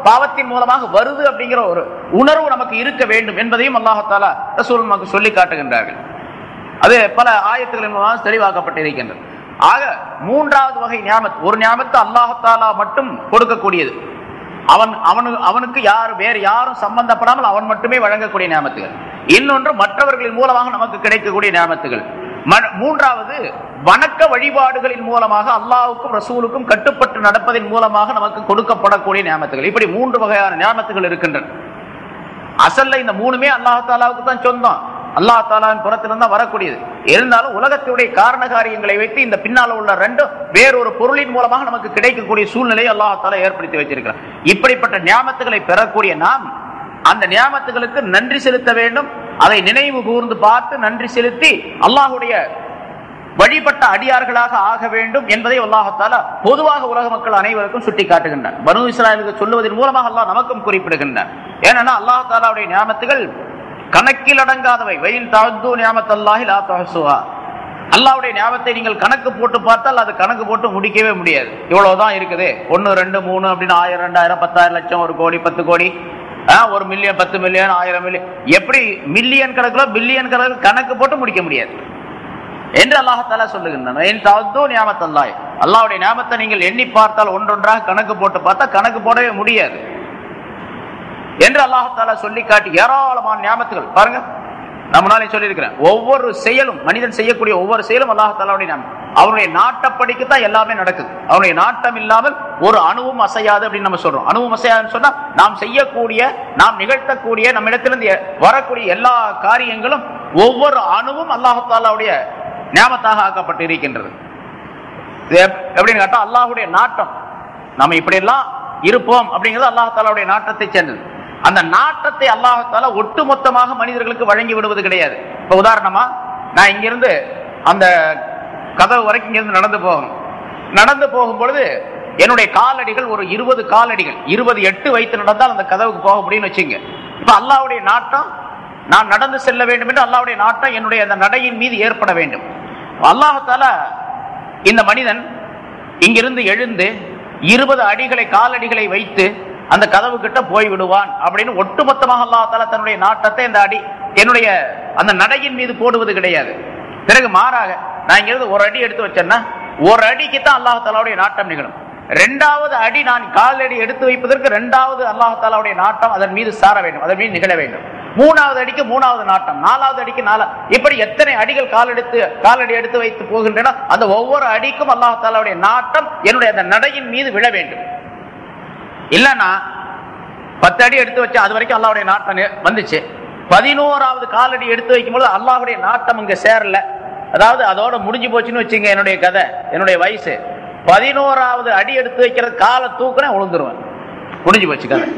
பாவத்தின் மூலமாக வருது அப்படிங்கிற ஒரு உணர்வு நமக்கு இருக்க வேண்டும் என்பதையும் அல்லாஹ் தஆலா ரசூல் நமக்கு சொல்லி காட்டுகின்றார்கள். அது பல ஆயத்துகளின் மூலமாக தெளிவாக்கப்பட்டிருக்கின்றது. ஆக மூன்றாவது வகை நியாமத், ஒரு நியாமத்து அல்லாஹ் தஆலா மட்டும் கொடுக்கக்கூடியது, அவனுக்கு வேறு யாரும் சம்பந்தப்படாமல் அவன் மட்டுமே வழங்கக்கூடிய நியாமத்துகள். இன்னொன்று மற்றவர்களின் மூலமாக நமக்கு கிடைக்கக்கூடிய நியாமத்துகள். மூன்றாவது வணக்க வழிபாடுகளின் மூலமாக அல்லாஹ்வுக்கும் ரசூலுக்கும் கட்டுப்பட்டு நடப்பதன் மூலமாக நமக்கு கொடுக்கப்படக்கூடிய நியாமத்துகள். இப்படி மூன்று வகையான நியாமத்துகள் இருக்கின்றன. அசல்ல இந்த மூணுமே அல்லாஹ் தஆலாவுக்கு தான் சொந்தம், அல்லாஹ் தஆலாவின் புறத்திலிருந்து தான் வரக்கூடியது. இருந்தாலும் உலகத்துடைய காரண காரியங்களை வைத்து இந்த பின்னால் உள்ள ரெண்டும் வேறொரு பொருளின் மூலமாக நமக்கு கிடைக்கக்கூடிய சூழ்நிலையை அல்லாஹ் தஆலா ஏற்படுத்தி வச்சிருக்கிறார். இப்படிப்பட்ட நியாமத்துகளை பெறக்கூடிய நாம் அந்த நியாமத்துகளுக்கு நன்றி செலுத்த வேண்டும். அதை நினைவு கூர்ந்து பார்த்து நன்றி செலுத்தி அல்லாஹ்வுடைய வழிபட்ட அடியார்களாக ஆக வேண்டும் என்பதை அல்லாஹ் தஆலா பொதுவாக உலக மக்கள் அனைவருக்கும் சுட்டி காட்டுகின்றார். பனூ இஸ்ராயலுக்கு சொல்லுவதன் மூலமாக அல்லாஹ் நமக்கும் குறிப்பிடுகின்றார். ஏனென்னா அல்லாஹ் தஆலாவுடைய நியாமத்துகள் கணக்கில் அடங்காதவை. வயின் தஅது நியாமத்தல்லாஹி லா துஹ்ஸுஹா, அல்லாஹ்வுடைய ஞாபகத்தை நீங்கள் கணக்கு போட்டு பார்த்தால் அது கணக்கு போட்டு முடிக்கவே முடியாது. இவ்வளவுதான் இருக்குது, 1 2 3 அப்படின்னு 1000 2000 10,000 லட்சம் 1 கோடி 10 கோடி 1 மில்லியன் 10 மில்லியன் 1000 மில்லியன், எப்படி மில்லியன் கணக்குல பில்லியன் கணக்கு கணக்கு போட்டு முடிக்க முடியாது என்று அல்லாஹ் தஆலா சொல்லுகின்றான். அல்லாஹ்வுடைய ஞாபகத்தை நீங்கள் எண்ணி பார்த்தால் ஒன்றொன்றாக கணக்கு போட்டு பார்த்தா கணக்கு போடவே முடியாது என்று அல்லாஹ் தஆலா சொல்லி காட்டி ஏராளமான ஞாபகங்கள் பாருங்க. நம்மளாலே சொல்லியிருக்கிறேன், ஒவ்வொரு செயலும் மனிதன் செய்யக்கூடிய ஒவ்வொரு செயலும் அல்லாஹ் தஆலாவுடைய ஞாபகம். அவனுடைய நாட்டப்படிக்குத்தான் எல்லாமே நடக்குது. அவனுடைய நாட்டம் இல்லாமல் ஒரு அணுவும் அசையாது அப்படின்னு நம்ம சொல்றோம். அணுவும் அசையாதுன்னு சொன்னா நாம் செய்யக்கூடிய, நாம் நிகழ்த்தக்கூடிய, நம்மிடத்திலிருந்து வரக்கூடிய எல்லா காரியங்களும் ஒவ்வொரு அணுவும் அல்லாஹ் தஆலாவுடைய ஞாபகத்தாக ஆக்கப்பட்டு இருக்கின்றது. எப்படின்னு கேட்டா அல்லாஹ்வுடைய நாட்டம், நம்ம இப்படி எல்லாம் இருப்போம் அப்படிங்கிறது அல்லாஹ் தஆலாவுடைய நாட்டத்தை சேர்ந்தது. அந்த நாட்டத்தை அல்லாஹ் தஆலா ஒட்டுமொத்தமாக மனிதர்களுக்கு வழங்கி விடுவது கிடையாது. இப்ப உதாரணமா நான் இங்கிருந்து அந்த கதவு வரைக்கும் இங்கிருந்து நடந்து போகும் பொழுது என்னுடைய காலடிகள் ஒரு 20 காலடிகள் 20 8 வைத்து நடந்தால் அந்த கதவுக்கு போக முடியும்னு வச்சுங்க. இப்ப அல்லாஹ்வுடைய நாட்டம், நான் நடந்து செல்ல வேண்டும் என்று அல்லாஹ்வுடைய நாட்டம் என்னுடைய அந்த நடையின் மீது ஏற்பட வேண்டும். அல்லாஹ் தஆலா இந்த மனிதன் இங்கிருந்து எழுந்து 20 அடிகளை காலடிகளை வைத்து அந்த கதவு கிட்ட போய் விடுவான் அப்படின்னு ஒட்டுமொத்தமாக அல்லாஹ் தஆலா தன்னுடைய நாட்டத்தை அந்த அடி என்னுடைய அந்த நடையின் மீது போடுவது கிடையாது. பிறகு மாறாக நான் இங்கிருந்து ஒரு அடி எடுத்து வச்சேன்னா ஒரு அடிக்கு தான் அல்லாஹ் தஆலாவுடைய நாட்டம் நிகழும். 2வது அடி நான் காலடி எடுத்து வைப்பதற்கு 2வது அல்லாஹ் தஆலாவுடைய நாட்டம் அதன் மீது சார வேண்டும், அதன் மீது நிகழ வேண்டும். 3வது அடிக்கு 3வது நாட்டம், 4வது அடிக்கு 4, இப்படி எத்தனை அடிகள் காலடி எடுத்து வைத்து போகின்றன அந்த ஒவ்வொரு அடிக்கும் அல்லாஹ் தஆலாவுடைய நாட்டம் என்னுடைய அந்த நடையின் மீது விழ வேண்டும். இல்லன்னா 10 அடி எடுத்து வச்சு அது வரைக்கும் அல்லாஹ்வுடைய நாட்டம் வந்துச்சு, 11வது காலடி எடுத்து வைக்கும்போது அல்லாஹ்வுடைய நாட்டம் இங்க சேரல, அதாவது அதோட முடிஞ்சு போச்சுன்னு வச்சுங்க என்னுடைய கதை, என்னுடைய வயசு. 11வது அடி எடுத்து வைக்கிறது காலை தூக்குன விழுந்துருவேன், முடிஞ்சு போச்சு கதை.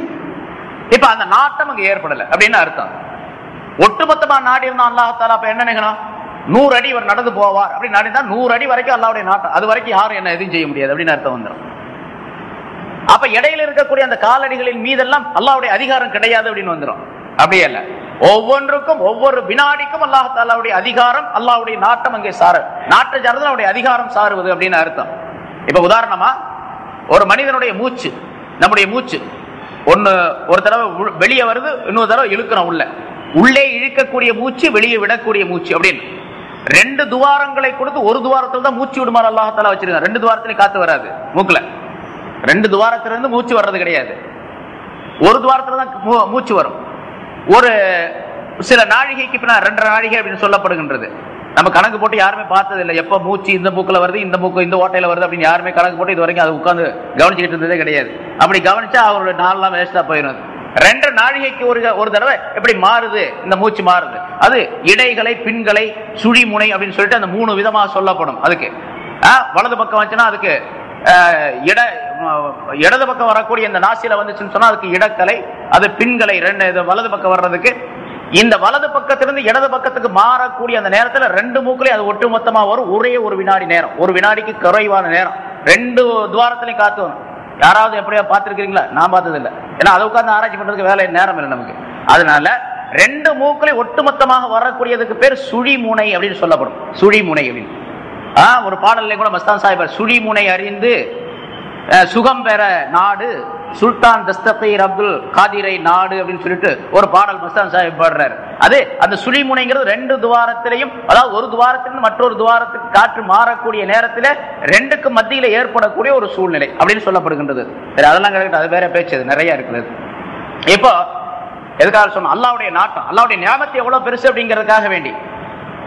இப்ப அந்த நாட்டம் அங்க ஏற்படல அப்படின்னு அர்த்தம். ஒட்டுமொத்தமா நாடி இருந்தா அல்லாஹ் தஆலா அப்ப என்ன நினைக்கணும், 100 அடி இவர் நடந்து போவார் அப்படின்னு நாடி இருந்தா 100 அடி வரைக்கும் அல்லாஹ்வுடைய நாட்டம், அது வரைக்கும் யாரும் என்ன எதுவும் செய்ய முடியாது அப்படின்னு அர்த்தம் வந்துடும். அப்ப இடையில இருக்கக்கூடிய அந்த காலடிகளின் மீதெல்லாம் அல்லாஹ்வுடைய அதிகாரம் கிடையாது அப்படின்னு வந்துடும். அப்படியே இல்ல, ஒவ்வொன்றுக்கும் ஒவ்வொரு வினாடிக்கும் அல்லாஹ் தஆலாவுடைய அதிகாரம், அல்லாஹ்வுடைய நாட்டம் அங்கே நாட்ட சார்ந்தது அவருடைய அதிகாரம் சாருவது அப்படின்னு அர்த்தம். இப்ப உதாரணமா ஒரு மனிதனுடைய மூச்சு, நம்முடைய மூச்சு ஒரு தடவை வெளியே வருது, இன்னொரு தடவை இழுக்கணும், உள்ளே இழுக்கக்கூடிய மூச்சு, வெளியே விடக்கூடிய மூச்சு அப்படின்னு 2 துவாரங்களை கொடுத்து ஒரு துவாரத்தில் தான் மூச்சு விடுமாறு அல்லாஹ் தஆலா வச்சிருக்காங்க. 2 துவாரத்திலையும் காத்து வராது மூக்குல, 2 துவாரத்திலிருந்து மூச்சு வர்றது கிடையாது, ஒரு துவாரத்துல தான் மூச்சு வரும். ஒரு சில நாழிகைக்கு பின்னா 2.5 நாழிகை அப்படின்னு சொல்லப்படுகின்றது. நம்ம கணக்கு போட்டு யாருமே பார்த்தது இல்லை, எப்ப மூச்சு இந்த மூக்குல வருது இந்த மூக்கு இந்த ஓட்டையில வருது அப்படின்னு யாருமே கணக்கு போட்டு இது வரைக்கும் அதை உட்கார்ந்து கவனிச்சுக்கிட்டு இருந்ததே கிடையாது. அப்படி கவனிச்சா அவரோட நாளெல்லாம் வேஸ்டா போயிடும். 2 நாழிகைக்கு ஒரு தடவை எப்படி மாறுது, இந்த மூச்சு மாறுது. அது இடைகளை பின்களை சுழிமுனை அப்படின்னு சொல்லிட்டு அந்த 3 விதமாக சொல்லப்படும். அதுக்கு வலது பக்கம் வந்துச்சுன்னா அதுக்கு இடது பக்கம் வரக்கூடிய இந்த நாசில வந்துச்சுன்னு சொன்னா அதுக்கு இடக்கலை, அது பின்களை 2 வலது பக்கம் வர்றதுக்கு. இந்த வலது பக்கத்திலிருந்து இடது பக்கத்துக்கு மாறக்கூடிய அந்த நேரத்தில் 2 மூக்குலையும் அது ஒட்டு மொத்தமா வரும். ஒரே ஒரு வினாடி நேரம், ஒரு வினாடிக்கு குறைவான நேரம் 2 துவாரத்திலையும் காத்து வரும். யாராவது எப்படியா பார்த்திருக்கீங்களா? நான் பார்த்தது இல்லை, ஏன்னா அதை உட்கார்ந்து ஆராய்ச்சி பண்றதுக்கு வேலை நேரம் இல்லை நமக்கு. அதனால 2 மூக்குலையும் ஒட்டுமொத்தமாக வரக்கூடியதுக்கு பேர் சுழிமுனை அப்படின்னு சொல்லப்படும். சுழிமுனை அப்படின்னு ஒரு பாடல்ல கூட மஸ்தான் சாஹிப் சுழிமுனை அறிந்து சுகம் பெற நாடு சுல்தான் தஸ்தகீர் அப்துல் காதிரை நாடு அப்படின்னு சொல்லிட்டு ஒரு பாடல் மஸ்தான் சாஹிப் பாடுறாரு. அது அந்த சுழிமுனைங்கிறது 2 துவாரத்திலையும், அதாவது ஒரு துவாரத்திலிருந்து மற்றொரு துவாரத்துக்கு காற்று மாறக்கூடிய நேரத்தில் 2க்கு மத்தியில ஏற்படக்கூடிய ஒரு சூழ்நிலை அப்படின்னு சொல்லப்படுகின்றது. அதெல்லாம் கிடையாது, அது வேற பேச்சு, அது நிறைய இருக்கிறது. இப்போ எதுக்காக சொன்னோம், அல்லாஹ்வுடைய நாட்டம், அல்லாஹ்வுடைய ஞாபகத்தை எவ்வளவு பெருசு அப்படிங்கிறதுக்காக வேண்டி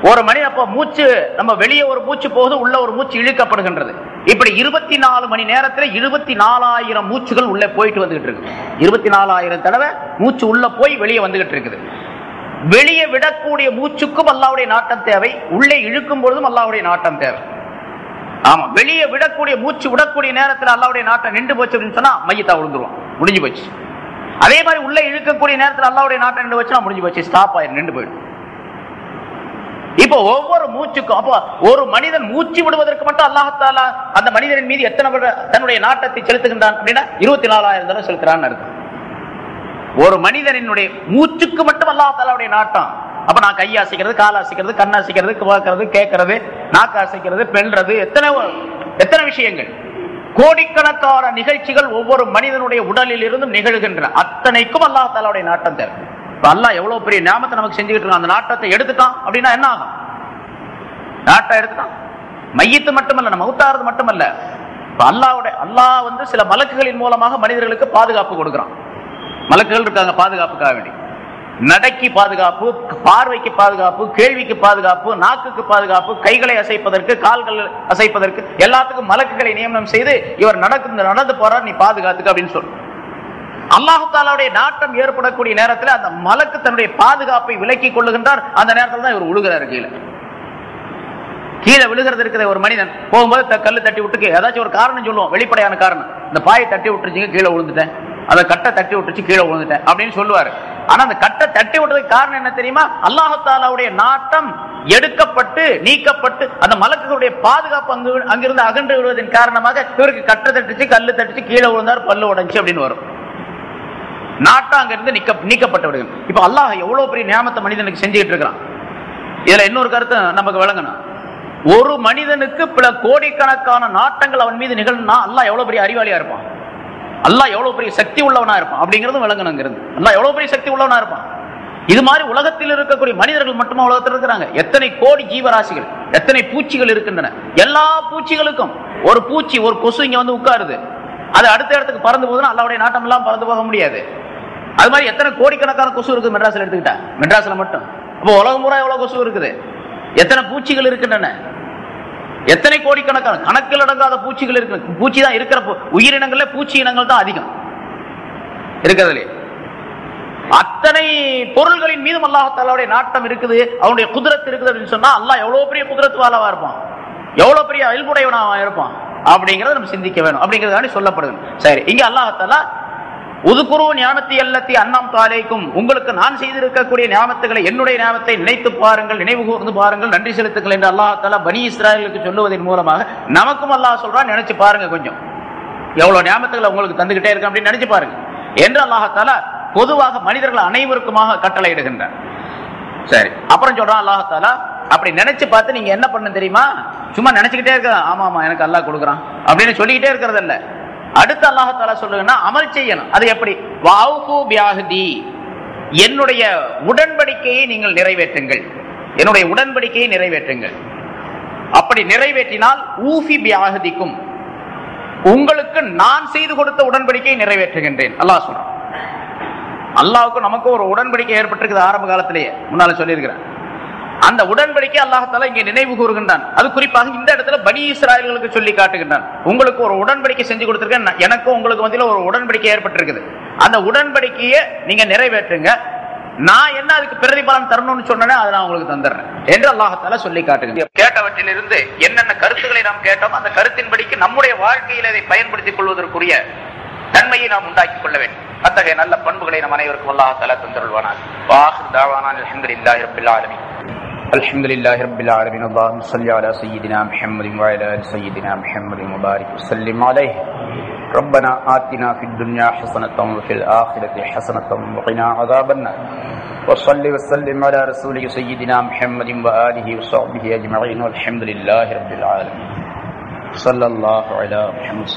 ஒரு மணி அப்ப மூச்சு, நம்ம வெளியே ஒரு மூச்சு போகுது, உள்ள ஒரு மூச்சு இழுக்கப்படுகின்றது. இப்படி 24 மணி நேரத்தில் 24,000 மூச்சுகள் உள்ள போயிட்டு வந்துகிட்டு இருக்கு. 24,000 தடவை மூச்சு உள்ள போய் வெளியே வந்துகிட்டு இருக்குது. வெளியே விடக்கூடிய மூச்சுக்கும் அல்லாஹ்வுடைய நாட்டம் தேவை, உள்ளே இழுக்கும் பொழுதும் அல்லாஹ்வுடைய நாட்டம் தேவை. ஆமா, வெளியே விடக்கூடிய மூச்சு விடக்கூடிய நேரத்தில் அல்லாஹ்வுடைய நாட்டம் நின்று போச்சு அப்படின்னு சொன்னா மையத்தா விழுந்துருவோம், முடிஞ்சு போச்சு. அதே மாதிரி உள்ளே இழுக்கக்கூடிய நேரத்தில் அல்லாஹ்வுடைய நாட்டம் நின்று போச்சுன்னா முடிஞ்சு போச்சு, ஸ்டாப் ஆயிரும், நின்று போயிடும். இப்போ ஒவ்வொரு மூச்சுக்கும், அப்போ ஒரு மனிதன் மூச்சு விடுவதற்கு மட்டும் அல்லாஹ் தஆலா அந்த மனிதனின் மீது எத்தனை தன்னுடைய நாட்டத்தை செலுத்துகின்றான் அப்படின்னா 24,000 தடவை செலுத்துறான்னு அர்த்தம். ஒரு மனிதனுடைய மூச்சுக்கு மட்டும் அல்லாஹ் தஆலாவுடைய நாட்டம், அப்ப நான் கை அசைக்கிறது, கால் அசைக்கிறது, கண் அசைக்கிறது, பார்க்கறது, கேட்கறது, நாக்கு அசைக்கிறது, பெண்றது, எத்தனை விஷயங்கள், கோடிக்கணக்கான நிகழ்ச்சிகள் ஒவ்வொரு மனிதனுடைய உடலில் இருந்தும் நிகழ்கின்றன. அத்தனைக்கும் அல்லாஹ் தஆலாவுடைய நாட்டம் தேவை. அல்லாஹ் எவ்வளவு பெரிய நியாமத்தை நமக்கு செஞ்சுக்கிட்டு இருக்கான். அந்த நாட்டத்தை எடுத்துட்டான் அப்படின்னா என்ன ஆகும்? நாட்டம் எடுத்துட்டான். மையத்து மட்டுமல்ல, நம்ம மௌத்தாறது மட்டுமல்ல, அல்லாஹ் வந்து சில மலக்குகளின் மூலமாக மனிதர்களுக்கு பாதுகாப்பு கொடுக்கிறான். மலக்குகள் இருக்காங்க பாதுகாப்புக்காக வேண்டி. நடைக்கு பாதுகாப்பு, பார்வைக்கு பாதுகாப்பு, கேள்விக்கு பாதுகாப்பு, நாக்குக்கு பாதுகாப்பு, கைகளை அசைப்பதற்கு, கால்கள் அசைப்பதற்கு எல்லாத்துக்கும் மலக்குகளை நியமனம் செய்து இவர் நடந்து போறார், நீ பாதுகாத்துக்க அப்படின்னு சொல்லு. அல்லாஹ் தஆலாவுடைய நாட்டம் ஏற்படக்கூடிய நேரத்தில் அந்த மலக்கு தன்னுடைய பாதுகாப்பை விலக்கி கொள்ளுகின்றார். அந்த நேரத்தில் தான் இவர் விழுகிறார். கீழே விழுகிறது இருக்கிற ஒரு மனிதன் போகும்போது கல்லு தட்டி விட்டு ஏதாச்சும் ஒரு காரணம் சொல்லுவோம், வெளிப்படையான காரணம். இந்த பாயை தட்டி விட்டுருச்சுங்க, கீழே விழுந்துட்டேன், அந்த கட்டை தட்டி விட்டுருச்சு, கீழே விழுந்துட்டேன் அப்படின்னு சொல்லுவாரு. ஆனா அந்த கட்டை தட்டி விட்டதுக்கு காரணம் என்ன தெரியுமா? அல்லாஹ் தஆலாவுடைய நாட்டம் எடுக்கப்பட்டு நீக்கப்பட்டு அந்த மலக்குகளுடைய பாதுகாப்பு அங்கிருந்து அகன்று விடுவதன் காரணமாக இவருக்கு கட்டை தட்டுச்சு, கல்லு தட்டுச்சு, கீழே விழுந்தார், பல்லு உடைஞ்சு அப்படின்னு வரும். நாட்டம் அங்கிருந்து நீக்கப்பட்டு விடுங்க. இப்ப அல்லாஹ் எவ்வளவு பெரிய நியாமத்தை மனிதனுக்கு செஞ்சுக்கிட்டு இருக்கிறான். இதுல இன்னொரு கருத்து நமக்கு விளங்கணும். ஒரு மனிதனுக்கு பல கோடிக்கணக்கான நாட்டங்கள் அவன் மீது நிகழ்னா அல்லாஹ் எவ்வளவு பெரிய அறிவாளியா இருப்பான், அல்லாஹ் எவ்வளவு பெரிய சக்தி உள்ளவனா இருப்பான் அப்படிங்கிறது விளங்கணும். அல்லாஹ் எவ்வளவு பெரிய சக்தி உள்ளவனா இருப்பான். இது மாதிரி உலகத்தில் இருக்கக்கூடிய மனிதர்கள் மட்டுமா உலகத்தில் இருக்கிறாங்க? எத்தனை கோடி ஜீவராசிகள், எத்தனை பூச்சிகள் இருக்கின்றன. எல்லா பூச்சிகளுக்கும் ஒரு பூச்சி, ஒரு கொசு இங்க வந்து உட்காருது, அது அடுத்த இடத்துக்கு பறந்து போகுதுன்னா அல்லாஹ்வுடைய நாட்டம் எல்லாம் பறந்து போக முடியாது. அது மாதிரி எத்தனை கோடிக்கணக்கான கொசு இருக்குது மெட்ராஸ்ல எடுத்துக்கிட்டா, மெட்ராஸ்ல மட்டும். அப்போ உலகம் பூரா எவ்வளவு கொசு இருக்குது, எத்தனை பூச்சிகள் இருக்கின்றன, எத்தனை கோடிக்கணக்கான கணக்கில் அடங்காத பூச்சிகள் இருக்கு. பூச்சி தான் இருக்கிற உயிரினங்கள்ல பூச்சி இனங்கள் தான் அதிகம் இருக்கிறதுலே. அத்தனை பொருள்களின் மீதும் அல்லாஹ் தஆலாவுடைய நாட்டம் இருக்குது, அவனுடைய குதிரத்து இருக்குது அப்படின்னு சொன்னா அல்லாஹ் எவ்வளவு பெரிய குதிரத்து வாழவா இருப்பான், எவ்வளவு பெரிய அயல்புடையவனாக இருப்பான் அப்படிங்கறத நம்ம சிந்திக்க வேணும். அப்படிங்கிறதாண்டி சொல்லப்படுது. சரி, இங்க அல்லாஹ் தஆலா உதுகுரு நியாமத்தி அல்லத்தி அன்னம் தாலேக்கும், உங்களுக்கு நான் செய்திருக்கக்கூடிய நியாமத்துகளை, என்னுடைய நியாமத்தை நினைத்து பாருங்கள், நினைவு கூர்ந்து பாருங்கள், நன்றி செலுத்துங்கள் என்று அல்லாஹ் தஆலா பனி இஸ்ராயலுக்கு சொல்லுவதன் மூலமாக நமக்கும் அல்லாஹ் சொல்றான், நினைச்சு பாருங்க, கொஞ்சம் எவ்வளவு நியாமத்துகளை உங்களுக்கு தந்துகிட்டே இருக்கு அப்படின்னு நினைச்சு பாருங்க என்று அல்லாஹ் தஆலா பொதுவாக மனிதர்கள் அனைவருக்குமாக கட்டளை இடுகின்றார். சரி, அப்புறம் சொல்றான் அல்லாஹ் தஆலா, அப்படி நினைச்சு பார்த்து நீங்க என்ன பண்ண தெரியுமா? சும்மா நினைச்சுக்கிட்டே இருக்க, ஆமா ஆமா எனக்கு அல்லாஹ் கொடுக்குறான் அப்படின்னு சொல்லிக்கிட்டே இருக்கிறது இல்ல. அடுத்து அல்லாஹ் தஆலா சொல்லுங்கன்னா அமல் செய்யணும். அது எப்படி? வஅஃபு பிஅஹ்தி, என்னுடைய உடன்படிக்கையை நீங்கள் நிறைவேற்றுங்கள், என்னுடைய உடன்படிக்கையை நிறைவேற்றுங்கள். அப்படி நிறைவேற்றினால் ஊஃபி பிஅஹ்திக்கும், உங்களுக்கு நான் செய்து கொடுத்த உடன்படிக்கையை நிறைவேற்றுகின்றேன் அல்லாஹ் சொல்றான். அல்லாஹ்வுக்கு நமக்கு ஒரு உடன்படிக்கை ஏற்பட்டிருக்குது ஆரம்ப காலத்திலேயே, முன்னால சொல்லியிருக்கிறேன். அந்த உடன்படிக்கை அல்லாஹ் தஆலா இங்கே நினைவு கூறுகின்றான். அது குறிப்பாக இந்த இடத்துல பனி இஸ்ராயல்களுக்கு சொல்லி காட்டுகின்றான். உங்களுக்கு ஒரு உடன்படிக்கை செஞ்சு கொடுத்திருக்கேன், எனக்கும் உங்களுக்கு மத்தியில ஒரு உடன்படிக்கை ஏற்பட்டிருக்குது, அந்த உடன்படிக்கையை நீங்க நிறைவேற்றுங்க, நான் என்ன அதுக்கு பிரதிபலன் தரணும்னு சொன்னேன் அதை நான் உங்களுக்கு தந்துடுறேன் என்று அல்லாஹ் தஆலா சொல்லி காட்டுகின்றான். கேட்டவற்றிலிருந்து என்னென்ன கருத்துக்களை நாம் கேட்டோம், அந்த கருத்தின்படிக்கு நம்முடைய வாழ்க்கையில் அதை பயன்படுத்திக் கொள்வதற்குரிய தன்மையை நாம் உண்டாக்கிக் கொள்ள வேண்டும். அத்தகைய நல்ல பண்புகளை நம் அனைவருக்கும் அல்லாஹ் தஆலா தந்தருள்வானாக. வாஹிர் தஅவானா அல்ஹம்துலில்லாஹி ரப்பில் ஆலமீன். அல்ஹம்துலில்லாஹி ரப்பில் ஆலமீன். அல்லாஹும்ம ஸல்லி அலா சய்யிதினா முஹம்மதின் வ அலா ஆலி சய்யிதினா முஹம்மதின் வ பாரிக் வஸல்லிம் அலைஹி. ரப்பனா ஆத்தினா ஃபித் துன்யா ஹஸனத்தன் வ ஃபில் ஆখিরাতি ஹஸனத்தன் வ கினா அஸாபன்னார். وصلي وسلم على رسوله سيدنا محمد وآله وصحبه أجمعين والحمد لله رب العالمين. صلى الله على محمد.